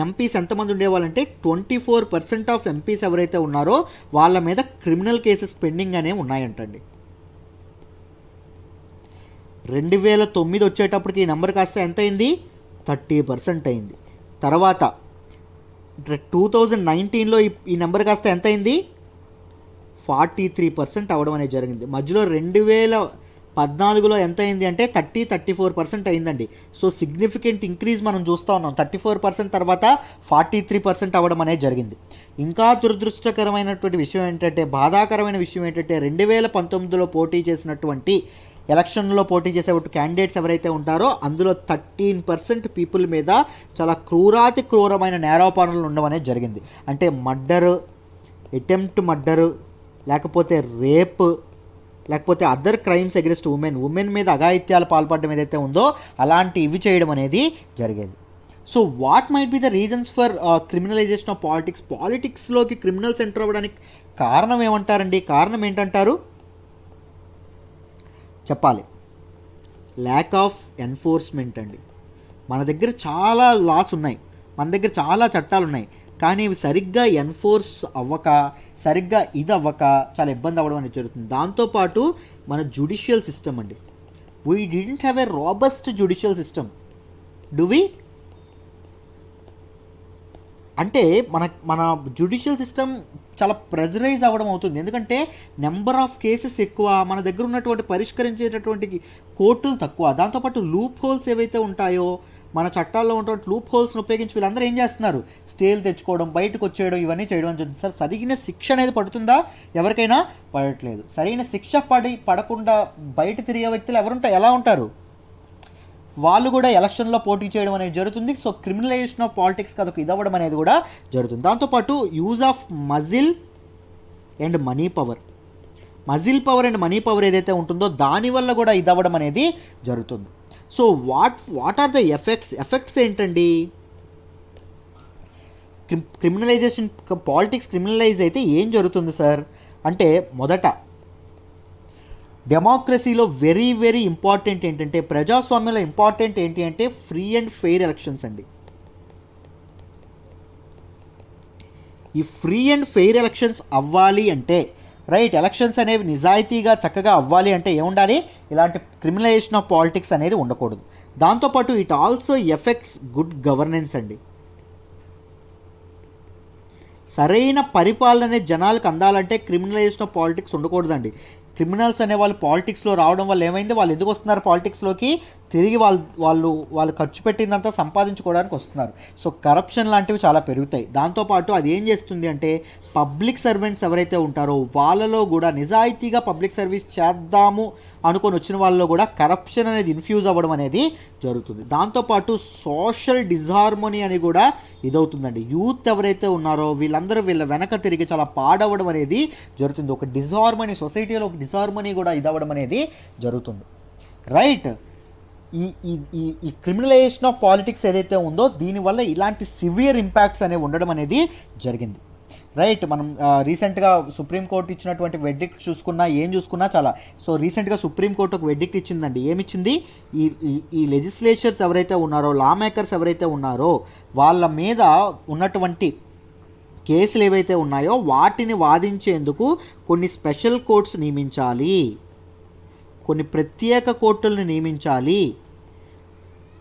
[SPEAKER 1] ఎంపీస్ ఎంతమంది ఉండేవాళ్ళంటే 24% ఆఫ్ ఎంపీస్ ఎవరైతే ఉన్నారో వాళ్ళ మీద క్రిమినల్ కేసెస్ పెండింగ్ అనేవి ఉన్నాయంటండి. 2009 వచ్చేటప్పటికి ఈ నెంబర్ కాస్త ఎంత అయింది, 30% అయింది. తర్వాత 2019లో ఈ నెంబర్ కాస్త ఎంత అయింది, 43% అవ్వడం అనేది జరిగింది. మధ్యలో 2014లో ఎంత అయింది అంటే 34% అయిందండి. సో సిగ్నిఫికెంట్ ఇంక్రీజ్ మనం చూస్తూ ఉన్నాం. 34% తర్వాత 43% అవ్వడం అనేది జరిగింది. ఇంకా దురదృష్టకరమైనటువంటి విషయం ఏంటంటే, బాధాకరమైన విషయం ఏంటంటే 2019లో పోటీ చేసినటువంటి ఎలక్షన్లో పోటీ చేసేటువంటి క్యాండిడేట్స్ ఎవరైతే ఉంటారో అందులో 13% పీపుల్ మీద చాలా క్రూరాతి క్రూరమైన నేరాపారణలు ఉండడం అనేది జరిగింది. అంటే మర్డర్, అటెంప్ట్ మర్డర్, లేకపోతే రేప్, లేకపోతే అదర్ క్రైమ్స్ అగెన్స్ట్ ఉమెన్ మీద అఘాయిత్యాలు పాల్పడడం ఏదైతే ఉందో అలాంటి ఇవి చేయడం అనేది జరిగేది. So what might be the reasons for criminalisation of politics? పాలిటిక్స్లోకి క్రిమినల్స్ ఎంటర్ అవ్వడానికి కారణం ఏమంటారండి? కారణం ఏంటంటారు చెప్పాలి. ల్యాక్ ఆఫ్ ఎన్ఫోర్స్మెంట్ అండి. మన దగ్గర చాలా లాస్ ఉన్నాయి, మన దగ్గర చాలా చట్టాలు ఉన్నాయి, కానీ ఇవి సరిగ్గా ఎన్ఫోర్స్ అవ్వక, సరిగ్గా ఇది అవ్వక చాలా ఇబ్బంది అవ్వడం అనేది జరుగుతుంది. దాంతోపాటు మన జ్యుడిషియల్ సిస్టమ్ అండి, we didn't have a robust judicial system. Do we? అంటే మన జ్యుడిషియల్ సిస్టమ్ చాలా ప్రెజరైజ్ అవ్వడం అవుతుంది. ఎందుకంటే నెంబర్ ఆఫ్ కేసెస్ ఎక్కువ, మన దగ్గర ఉన్నటువంటి పరిష్కరించేటటువంటి కోర్టులు తక్కువ, దాంతోపాటు లూప్ హోల్స్ ఏవైతే ఉంటాయో మన చట్టాల్లో ఉన్నటువంటి లూప్ హోల్స్ని ఉపయోగించి వీళ్ళందరూ ఏం చేస్తున్నారు, స్టేలు తెచ్చుకోవడం, బయటకు వచ్చేయడం, ఇవన్నీ చేయడం జరుగుతుంది. సార్ సరిగిన శిక్ష అనేది పడుతుందా, ఎవరికైనా పడట్లేదు. సరైన శిక్ష పడకుండా బయట తిరిగే వ్యక్తులు ఎలా ఉంటారు, వాళ్ళు కూడా ఎలక్షన్లో పోటీ చేయడం అనేది జరుగుతుంది. సో క్రిమినలైజేషన్ ఆఫ్ పాలిటిక్స్ అదొక ఇదవ్వడం అనేది కూడా జరుగుతుంది. దాంతోపాటు use of muscle and money power, muscle power and money power ఏదైతే ఉంటుందో దానివల్ల కూడా ఇదవ్వడం అనేది జరుగుతుంది. So what are the effects ఏంటండి, క్రిమినలైజేషన్, పాలిటిక్స్ క్రిమినలైజ్ అయితే ఏం జరుగుతుంది సార్ అంటే, మొదట డెమోక్రసీలో వెరీ వెరీ ఇంపార్టెంట్ ఏంటంటే, ప్రజాస్వామ్యంలో ఇంపార్టెంట్ ఏంటి అంటే ఫ్రీ అండ్ ఫెయిర్ ఎలక్షన్స్ అండి. ఈ ఫ్రీ అండ్ ఫెయిర్ ఎలక్షన్స్ అవ్వాలి అంటే, రైట్, ఎలక్షన్స్ అనేవి నిజాయితీగా చక్కగా అవ్వాలి అంటే ఏముండాలి, ఇలాంటి క్రిమినలైజేషన్ ఆఫ్ పాలిటిక్స్ అనేది ఉండకూడదు. దాంతోపాటు it also effects good governance అండి. సరైన పరిపాలన అనేది జనాలకు అందాలంటే క్రిమినలైజేషన్ ఆఫ్ పాలిటిక్స్ ఉండకూడదండి. క్రిమినల్స్ అనే వాళ్ళు పాలిటిక్స్లో రావడం వల్ల ఏమైంది, వాళ్ళు ఎందుకు వస్తున్నారు పాలిటిక్స్లోకి, తిరిగి వాళ్ళు ఖర్చు పెట్టిందంతా సంపాదించుకోవడానికి వస్తున్నారు. సో కరప్షన్ లాంటివి చాలా పెరుగుతాయి. దాంతోపాటు అది ఏం చేస్తుంది అంటే, పబ్లిక్ సర్వెంట్స్ ఎవరైతే ఉంటారో వాళ్ళలో కూడా నిజాయితీగా పబ్లిక్ సర్వీస్ చేద్దాము అనుకొని వచ్చిన వాళ్ళలో కూడా కరప్షన్ అనేది ఇన్ఫ్యూజ్ అవ్వడం అనేది జరుగుతుంది. దాంతోపాటు సోషల్ డిజార్మోనీ అని కూడా ఇదవుతుందండి. యూత్ ఎవరైతే ఉన్నారో వీళ్ళందరూ వీళ్ళ వెనక తిరిగి చాలా పాడవడం అనేది జరుగుతుంది. ఒక డిజార్మనీ, సొసైటీలో ఒక డిజార్మనీ కూడా ఇదవ్వడం అనేది జరుగుతుంది. రైట్, ఈ క్రిమినలైజేషన్ ఆఫ్ పాలిటిక్స్ ఏదైతే ఉందో దీనివల్ల ఇలాంటి సివియర్ ఇంపాక్ట్స్ అనేవి ఉండడం అనేది జరిగింది. రైట్, మనం రీసెంట్గా సుప్రీంకోర్టు ఇచ్చినటువంటి వెర్డిక్ట్ చూసుకున్నా చాలా. సో రీసెంట్గా సుప్రీంకోర్టు ఒక వెర్డిక్ట్ ఇచ్చిందండి. ఏమిచ్చింది, ఈ లెజిస్లేచర్స్ ఎవరైతే ఉన్నారో, లా మేకర్స్ ఎవరైతే ఉన్నారో వాళ్ళ మీద ఉన్నటువంటి కేసులు ఏవైతే ఉన్నాయో వాటిని వాదించేందుకు కొన్ని స్పెషల్ కోర్ట్స్ నియమించాలి, కొన్ని ప్రత్యేక కోర్టులను నియమించాలి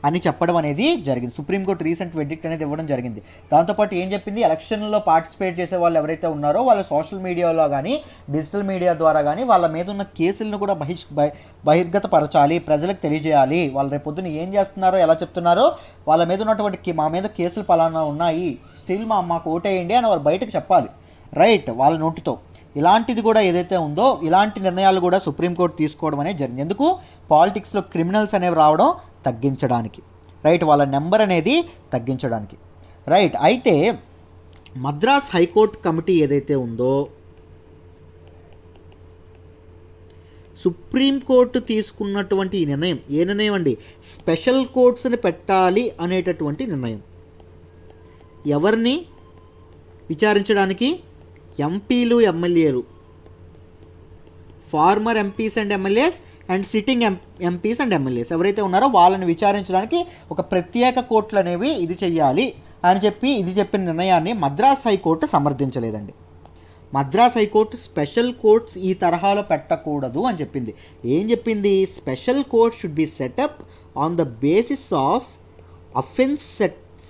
[SPEAKER 1] అని చెప్పడం అనేది జరిగింది. సుప్రీంకోర్టు రీసెంట్ వెర్డిక్ట్ అనేది ఇవ్వడం జరిగింది. దాంతోపాటు ఏం చెప్పింది, ఎలక్షన్లో పార్టిసిపేట్ చేసే వాళ్ళు ఎవరైతే ఉన్నారో వాళ్ళ సోషల్ మీడియాలో కానీ డిజిటల్ మీడియా ద్వారా కానీ వాళ్ళ మీద ఉన్న కేసులను కూడా బహిర్గతపరచాలి, ప్రజలకు తెలియజేయాలి. వాళ్ళు రేపు పొద్దున ఏం చేస్తున్నారో, ఎలా చెప్తున్నారో, వాళ్ళ మీద ఉన్నటువంటి మా మీద కేసులు పలానా ఉన్నాయి, స్టిల్ మాకు ఓటేయండి అని వాళ్ళు బయటకు చెప్పాలి. రైట్, వాళ్ళ నోటితో. ఇలాంటిది కూడా ఏదైతే ఉందో ఇలాంటి నిర్ణయాలు కూడా సుప్రీంకోర్టు తీసుకోవడం అనేది జరిగింది. ఎందుకు, పాలిటిక్స్లో క్రిమినల్స్ అనేవి రావడం తగ్గించడానికి. రైట్, వాళ్ళ నెంబర్ అనేది తగ్గించడానికి. రైట్, అయితే మద్రాస్ హైకోర్టు కమిటీ ఏదైతే ఉందో సుప్రీంకోర్టు తీసుకున్నటువంటి ఈ నిర్ణయం, ఏ నిర్ణయం అండి, స్పెషల్ కోర్ట్స్ని పెట్టాలి అనేటటువంటి నిర్ణయం. ఎవరిని విచారించడానికి, ఎంపీలు ఎమ్మెల్యేలు, former MPs and MLAs and sitting MPs and MLAs ఎవరైతే ఉన్నారో వాళ్ళని విచారించడానికి ఒక ప్రత్యేక కోర్టులు అనేవి ఇది చెయ్యాలి అని చెప్పిన నిర్ణయాన్ని మద్రాస్ హైకోర్టు సమర్థించలేదండి. మద్రాస్ హైకోర్టు స్పెషల్ కోర్ట్స్ ఈ తరహాలో పెట్టకూడదు అని చెప్పింది. ఏం చెప్పింది, special court should be set up on the basis of offence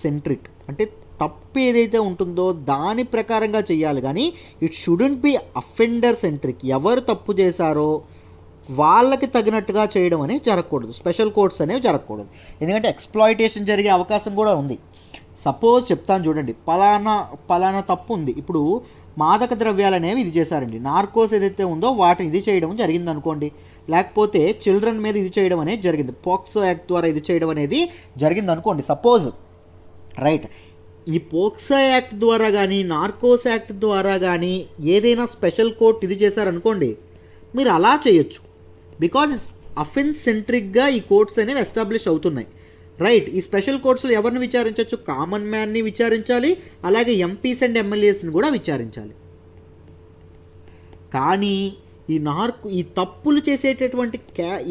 [SPEAKER 1] centric, అంటే తప్పు ఏదైతే ఉంటుందో దాని ప్రకారంగా చేయాలి కానీ it shouldn't be offender centric, ఎవరు తప్పు చేశారో వాళ్ళకి తగినట్టుగా చేయడం అనేది జరగకూడదు, స్పెషల్ కోర్ట్స్ అనేవి జరగకూడదు. ఎందుకంటే ఎక్స్ప్లాయిటేషన్ జరిగే అవకాశం కూడా ఉంది. సపోజ్ చెప్తాను చూడండి, పలానా తప్పు ఉంది, ఇప్పుడు మాదక ద్రవ్యాలు అనేవి ఇది చేశారండి, నార్కోస్ ఏదైతే ఉందో వాటిని ఇది చేయడం జరిగింది అనుకోండి, లేకపోతే చిల్డ్రన్ మీద ఇది చేయడం అనేది జరిగింది, పోక్సో యాక్ట్ ద్వారా ఇది చేయడం అనేది జరిగింది అనుకోండి సపోజ్. రైట్, ఈ పోక్సో యాక్ట్ ద్వారా కానీ నార్కోస్ యాక్ట్ ద్వారా కానీ ఏదైనా స్పెషల్ కోర్ట్ ఇది చేశారనుకోండి, మీరు అలా చేయొచ్చు. బికాజ్ అఫెన్స్ సెంట్రిక్గా ఈ కోర్ట్స్ అనేవి ఎస్టాబ్లిష్ అవుతున్నాయి. రైట్, ఈ స్పెషల్ కోర్ట్స్లో ఎవరిని విచారించవచ్చు, కామన్ మ్యాన్ని విచారించాలి, అలాగే ఎంపీస్ అండ్ ఎమ్మెల్యేస్ని కూడా విచారించాలి. కానీ ఈ తప్పులు చేసేటటువంటి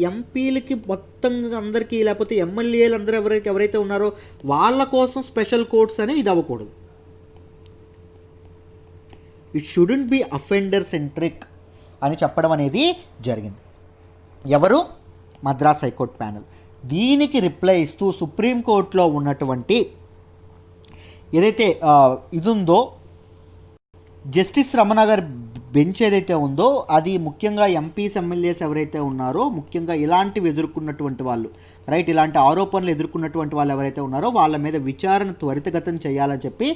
[SPEAKER 1] ఎంపీలకి మొత్తంగా అందరికీ, లేకపోతే ఎమ్మెల్యేలు అందరూ ఎవరైతే ఉన్నారో వాళ్ళ కోసం స్పెషల్ కోర్ట్స్ అనేవి ఇది అవ్వకూడదు. It shouldn't be offender centric అని చెప్పడం అనేది జరిగింది. ఎవరు, మద్రాస్ హైకోర్టు ప్యానెల్. దీనికి రిప్లై ఇస్తూ సుప్రీంకోర్టులో ఉన్నటువంటి ఏదైతే ఇది ఉందో జస్టిస్ రమణ గారి బెంచ్ ఏదైతే ఉందో అది ముఖ్యంగా ఎంపీస్ ఎమ్మెల్యేస్ ఎవరైతే ఉన్నారో, ముఖ్యంగా ఇలాంటివి ఎదుర్కొన్నటువంటి వాళ్ళు, రైట్, ఇలాంటి ఆరోపణలు ఎదుర్కొన్నటువంటి వాళ్ళు ఎవరైతే ఉన్నారో వాళ్ళ మీద విచారణ త్వరితగతం చేయాలని చెప్పి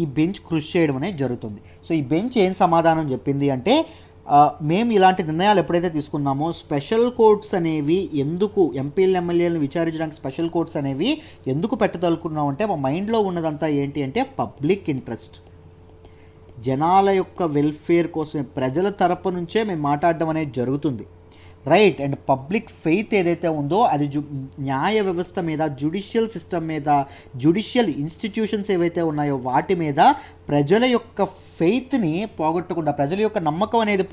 [SPEAKER 1] ఈ బెంచ్ కృషి చేయడం అనేది జరుగుతుంది. సో ఈ బెంచ్ ఏం సమాధానం చెప్పింది అంటే, మేము ఇలాంటి నిర్ణయాలు ఎప్పుడైతే తీసుకున్నామో స్పెషల్ కోర్ట్స్ అనేవి ఎందుకు ఎంపీలు ఎమ్మెల్యేలను విచారించడానికి స్పెషల్ కోర్ట్స్ అనేవి ఎందుకు పెట్టదలుకున్నాం అంటే, మా మైండ్లో ఉన్నదంతా ఏంటి అంటే పబ్లిక్ ఇంట్రెస్ట్, జనాల యొక్క వెల్ఫేర్ కోసమే, ప్రజల తరపు నుంచే మేము మాట్లాడడం అనేది జరుగుతుంది, రైట్. అండ్ పబ్లిక్ ఫెయిత్ ఏదైతే ఉందో అది న్యాయ వ్యవస్థ మీద, జ్యుడిషియల్ సిస్టమ్ మీద, జ్యుడిషియల్ ఇన్స్టిట్యూషన్స్ ఏవైతే ఉన్నాయో వాటి మీద ప్రజల యొక్క ఫెయిత్ని పోగొట్టకుండా, ప్రజల యొక్క నమ్మకం అనేది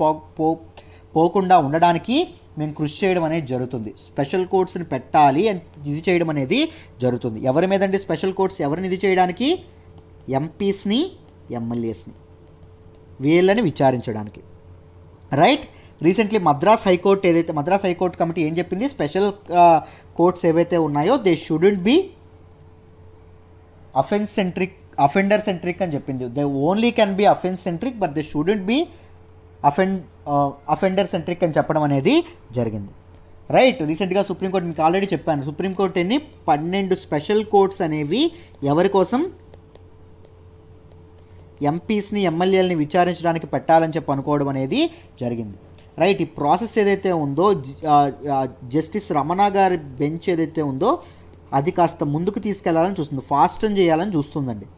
[SPEAKER 1] పోకుండా ఉండడానికి మేము కృషి చేయడం అనేది జరుగుతుంది. స్పెషల్ కోర్ట్స్ని పెట్టాలి అని ఇది చేయడం అనేది జరుగుతుంది. ఎవరి మీదండి స్పెషల్ కోర్ట్స్? ఎవరిని ఇది చేయడానికి? ఎంపీస్ని, ఎమ్మెల్యేస్ని, వీళ్ళని విచారించడానికి, right. Recently Madras high court committee ఏం చెప్పింది? స్పెషల్ కోర్ట్స్ ఏవైతే ఉన్నాయో they shouldn't be offender centric అని చెప్పింది. They only can be offence centric but they shouldn't be offender centric అని చెప్పడం అనేది జరిగింది, రైట్. రీసెంట్గా సుప్రీంకోర్టు, మీకు ఆల్రెడీ చెప్పాను, సుప్రీంకోర్టు 12 స్పెషల్ కోర్ట్స్ అనేవి ఎవరి కోసం? ఎంపీస్ని, ఎమ్మెల్యేలని విచారించడానికి పెట్టాలని చెప్పి అనుకోవడం అనేది జరిగింది, రైట్. ఈ ప్రాసెస్ ఏదైతే ఉందో జస్టిస్ రమణ గారి బెంచ్ ఏదైతే ఉందో అది కాస్త ముందుకు తీసుకెళ్లాలని చూస్తుంది, ఫాస్టన్ చేయాలని చూస్తుందండి,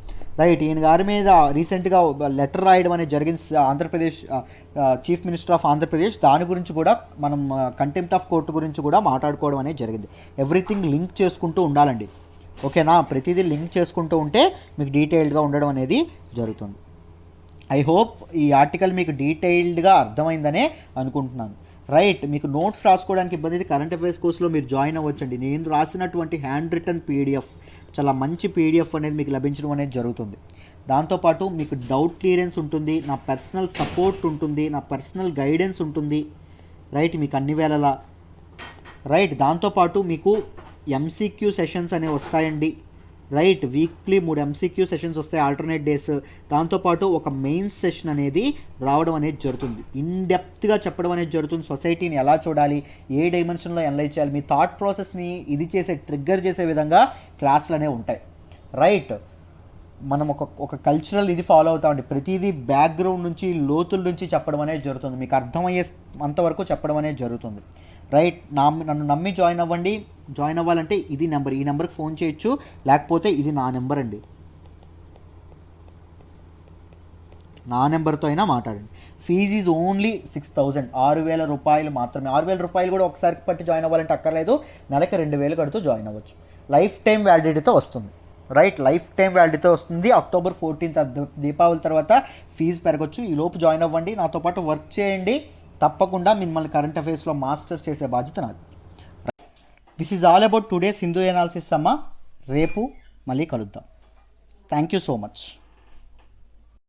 [SPEAKER 1] రైట్. ఈయన గారి మీద రీసెంట్గా లెటర్ రాయడం అనేది జరిగింది Andhra Pradesh chief minister of Andhra Pradesh. దాని గురించి కూడా మనం కంటెంప్ట్ ఆఫ్ కోర్టు గురించి కూడా మాట్లాడుకోవడం అనేది జరిగింది. ఎవ్రీథింగ్ లింక్ చేసుకుంటూ ఉండాలండి, ఓకేనా. ప్రతిదీ లింక్ చేసుకుంటూ ఉంటే మీకు డీటెయిల్డ్గా ఉండడం అనేది జరుగుతుంది. ఐ హోప్ ఈ ఆర్టికల్ మీకు డీటెయిల్డ్గా అర్థమైందనే అనుకుంటున్నాను, రైట్. మీకు నోట్స్ రాసుకోవడానికి ఇబ్బంది అయితే కరెంట్ అఫైర్స్ కోర్సులో మీరు జాయిన్ అవ్వచ్చండి. నేను రాసినటువంటి హ్యాండ్ రిటన్ పీడిఎఫ్, చాలా మంచి పీడిఎఫ్ అనేది మీకు లభించడం అనేది జరుగుతుంది. దాంతోపాటు మీకు డౌట్ క్లియరెన్స్ ఉంటుంది, నా పర్సనల్ సపోర్ట్ ఉంటుంది, నా పర్సనల్ గైడెన్స్ ఉంటుంది, రైట్, మీకు అన్ని వేళలా, రైట్. దాంతోపాటు మీకు ఎంసీక్యూ సెషన్స్ అనేవి వస్తాయండి, రైట్. వీక్లీ 3 ఎంసీక్యూ సెషన్స్ వస్తాయి ఆల్టర్నేట్ డేస్. దాంతోపాటు ఒక మెయిన్స్ సెషన్ అనేది రావడం అనేది జరుగుతుంది, ఇన్డెప్త్గా చెప్పడం అనేది జరుగుతుంది. సొసైటీని ఎలా చూడాలి, ఏ డైమెన్షన్లో అనలైజ్ చేయాలి, మీ థాట్ ప్రాసెస్ని ఇది చేసే ట్రిగ్గర్ చేసే విధంగా క్లాసులు అనేవి ఉంటాయి, రైట్. మనం ఒక కల్చరల్ ఇది ఫాలో అవుతామండి. ప్రతిదీ బ్యాక్గ్రౌండ్ నుంచి, లోతుల నుంచి చెప్పడం అనేది జరుగుతుంది, మీకు అర్థమయ్యే అంతవరకు చెప్పడం అనేది జరుగుతుంది, రైట్. నన్ను నమ్మి జాయిన్ అవ్వండి. జాయిన్ అవ్వాలంటే ఇది నెంబర్, ఈ నెంబర్కి ఫోన్ చేయొచ్చు, లేకపోతే ఇది నా నెంబర్ అండి, నా నెంబర్తో అయినా మాట్లాడండి. ఫీజు ఈజ్ ఓన్లీ 6,000, 6,000 రూపాయలు మాత్రమే. 6,000 రూపాయలు కూడా ఒకసారి పట్టి జాయిన్ అవ్వాలంటే అక్కర్లేదు, నెలకి 2,000 కడుతూ జాయిన్ అవ్వచ్చు. లైఫ్ టైం వ్యాలిడిటీతో వస్తుంది, రైట్. లైఫ్ టైం వ్యాలిడిటీతో వస్తుంది. October 14th దీపావళి తర్వాత ఫీజు పెరగచ్చు. ఈ లోపు జాయిన్ అవ్వండి, నాతో పాటు వర్క్ చేయండి. తప్పకుండా మిమ్మల్ని కరెంట్ అఫైర్స్లో మాస్టర్స్ చేసే బాధ్యత నాది. This is all about today's Hindu analysis అమ్మ. రేపు మళ్ళీ కలుద్దాం. Thank you so much.